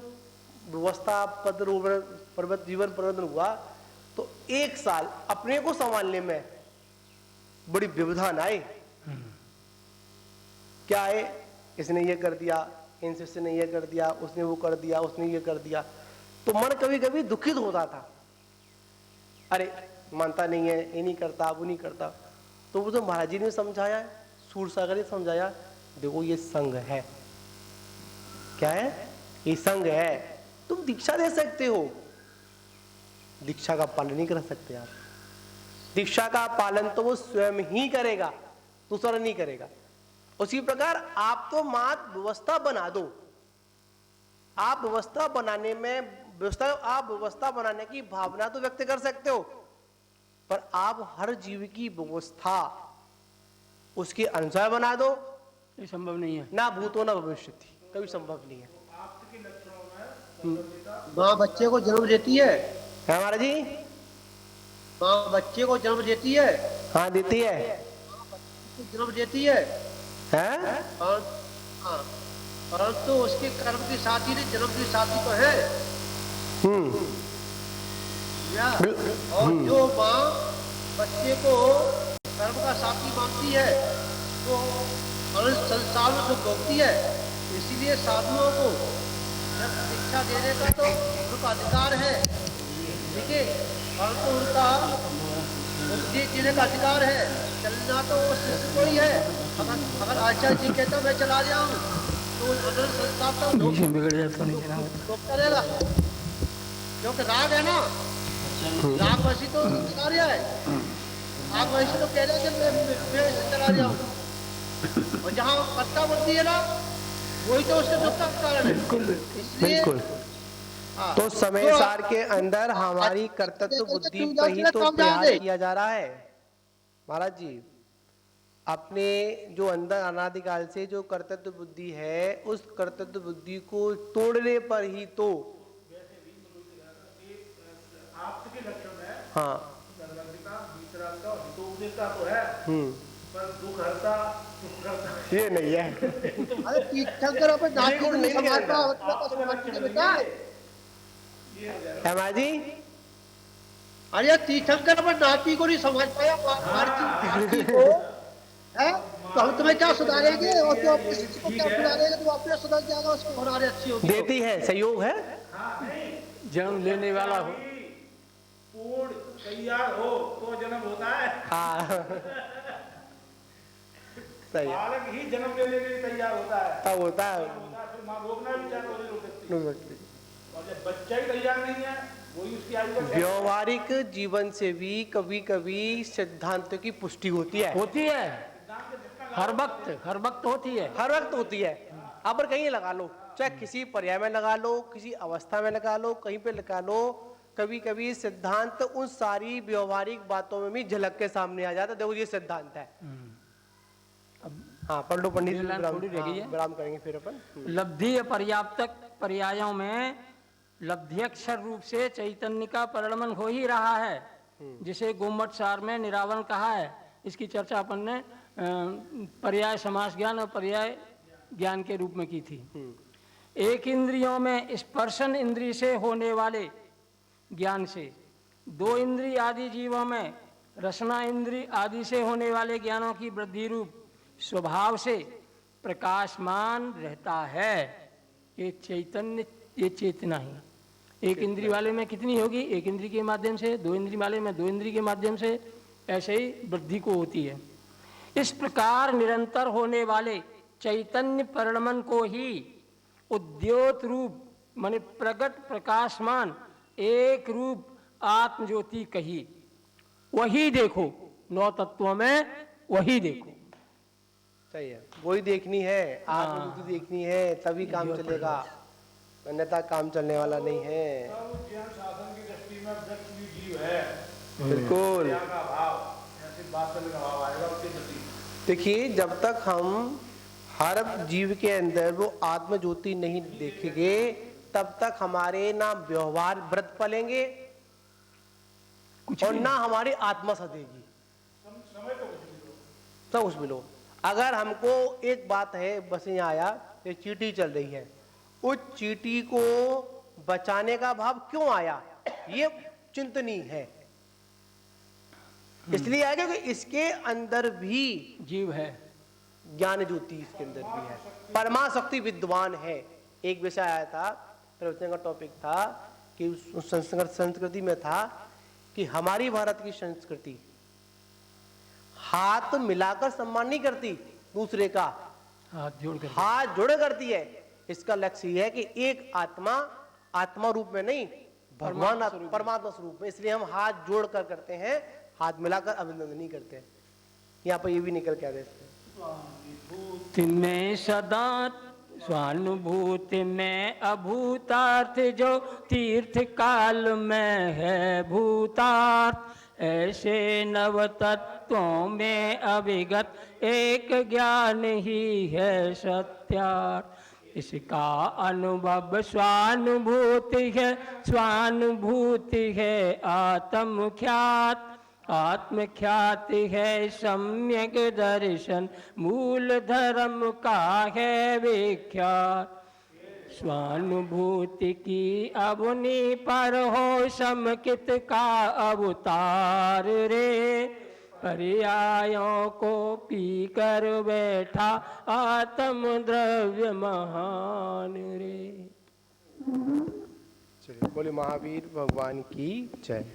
व्यवस्था पद पर्वत जीवन प्रबंधन हुआ, तो 1 साल अपने को संभालने में बड़ी व्यवधान आए। क्या है, इसने ये कर दिया, इन शिष्य ने ये कर दिया, उसने वो कर दिया, उसने ये कर दिया, तो मन कभी कभी दुखित होता था। अरे मानता नहीं है, ये नहीं करता, वो नहीं करता। तो वो जो महाराज जी ने समझाया, सूरसागर ने समझाया, देखो ये संघ है। क्या है? ये संघ है। तुम दीक्षा दे सकते हो, दीक्षा का पालन नहीं कर सकते आप। दीक्षा का पालन तो वो स्वयं ही करेगा, दूसरा नहीं करेगा। उसी प्रकार आप तो मात व्यवस्था बना दो, आप व्यवस्था बनाने में आप व्यवस्था बनाने की भावना तो व्यक्त कर सकते हो, पर आप हर जीव की व्यवस्था उसके अनुसार बना दो, ये संभव नहीं है। ना भूतो ना भविष्यति, कभी संभव नहीं है। माँ बच्चे को जन्म देती है, महाराज जी? माँ बच्चे को जन्म देती है। हाँ देती है, जन्म देती है, हैं? परंतु उसके कर्म की साथी ने जन्म की साथी तो है। और जो माँ बच्चे को कर्म का साथी मानती है, तो संसार में जो भोगती है। इसीलिए साधुओं को जब शिक्षा देने का तो उनका अधिकार है, ठीक है, परंतु उनका उपदेश देने का अधिकार है। चलना तो वो शिष्य को ही है। अगर आचार्य जी कहता मैं चला जाऊं, तो अगर संसार तो रोकता रहेगा, क्योंकि राग है ना, राग वैसी तो कार्य है, राग वैसी तो कह रहे मैं चला जाऊं, और जहाँ पत्ता बुद्धि है ना, वही तो उसके दुख का कारण है। बिल्कुल। तो समय सार के अंदर हमारी कर्तव्य बुद्धि पर ही तो प्रयास किया जा रहा है महाराज जी। अपने जो अंदर अनादिकाल से जो कर्तव्य बुद्धि है, उस कर्तव्य बुद्धि को तोड़ने पर ही तो आपके लक्षण है। हाँ, तो है, पर दुख हरता ये नहीं है। अरे तीर्थंकर अपन नाती को नहीं समझता, बेटा है जी। अरे तीर्थंकर अपन नाती को नहीं समझ पाया, नाती को है, तो हम तुम्हें क्या सुधारेंगे, और जो अपने शिष्य को क्या सुधारेंगे, तो अपने सुधर जाएगा, उसको बनाने अच्छी होगी। देती है, सहयोग है, जन्म लेने वाला हो, पूर्ण तैयार हो तो जन्म होता है। हाँ सही है, बालक ही जन्म लेने के लिए तैयार होता है, तब होता है। फिर माँ रोकना भी चाहे तो नहीं रोक सकती। नहीं सकती। और जब बच्चा ही तैयार नहीं है, वही उसकी आयु का व्यवहारिक जीवन से भी कभी कभी सिद्धांतों की पुष्टि होती है, हर वक्त होती है। हर वक्त होती है। आप पर कहीं लगा लो, चाहे किसी पर्याय में लगा लो, किसी अवस्था में लगा लो, कहीं पे लगा लो, कभी कभी सिद्धांत उन सारी व्यवहारिक बातों में भी झलक के सामने आ जाता है। देखो ये सिद्धांत है। हाँ पढ़ लो पंडित जी, विराम करेंगे फिर अपन। लब्धि पर्याप्तक पर्यायों में लब्ध्यक्षर रूप से चैतन्य का परिणमन हो ही रहा है, जिसे गोमट सार में निरावरण कहा है। इसकी चर्चा अपन ने पर्याय समास ज्ञान और पर्याय ज्ञान के रूप में की थी। एक इंद्रियों में स्पर्शन इंद्रिय से होने वाले ज्ञान से, दो इंद्रिय आदि जीवों में रसना इंद्रिय आदि से होने वाले ज्ञानों की वृद्धि रूप स्वभाव से प्रकाशमान रहता है। ये चैतन्य, ये चेतना ही एक इंद्रिय वाले में कितनी होगी, एक इंद्रिय के माध्यम से, दो इंद्रिय वाले में दो इंद्रिय के माध्यम से, ऐसे ही वृद्धि को होती है। इस प्रकार निरंतर होने वाले चैतन्य परिणमन को ही उद्योत रूप माने प्रगट प्रकाशमान एक रूप आत्मज्योति कही। वही देखो, 9 तत्वों में वही देखो। सही है, वही देखनी है, आत्मज्योति देखनी है, तभी काम चलेगा, अन्यथा काम चलने वाला नहीं है। ज्ञान शासन की दृष्टि में वृक्ष भी जीव है, बिल्कुल। ज्ञान का अभाव, ऐसी बात का अभाव आएगा उसके प्रति। देखिए जब तक हम हर जीव के अंदर वो आत्मज्योति नहीं देखेंगे, तब तक हमारे ना व्यवहार व्रत पलेंगे और ना हमारी आत्मा सदेगी। सब कुछ मिलो। अगर हमको एक बात है, बस यहाँ आया, ये चींटी चल रही है, उस चींटी को बचाने का भाव क्यों आया, ये चिंतनीय है। इसलिए आया क्योंकि इसके अंदर भी जीव है, ज्ञान ज्योति इसके अंदर भी है, परमाशक्ति विद्वान है। एक विषय आया था, प्रवचन का टॉपिक था कि उस संस्कृति में था कि हमारी भारत की संस्कृति हाथ मिलाकर सम्मान नहीं करती दूसरे का, हाथ जोड़े करती है। इसका लक्ष्य यह है कि एक आत्मा, आत्मा रूप में नहीं, भगवान परमात्मा स्वरूप में, इसलिए हम हाथ जोड़ कर करते हैं, हाथ मिलाकर अभिनंदन नहीं करते हैं। यहाँ पर ये भी निकल के आ देते हैं। में सदा स्वानुभूति में अभूतार्थ जो तीर्थ काल में है भूतार्थ, ऐसे नव तत्वों में अभिगत एक ज्ञान ही है सत्यार्थ। इसका अनुभव स्वानुभूति है, स्वानुभूति है आत्मख्यात, आत्मख्याति है सम्यक दर्शन, मूल धर्म का है विख्यात। स्वानुभूति की अवनी पर हो समकित का अवतार रे, पर्यायों को पी कर बैठा आत्म द्रव्य महान रे। चलिए बोले महावीर भगवान की जय।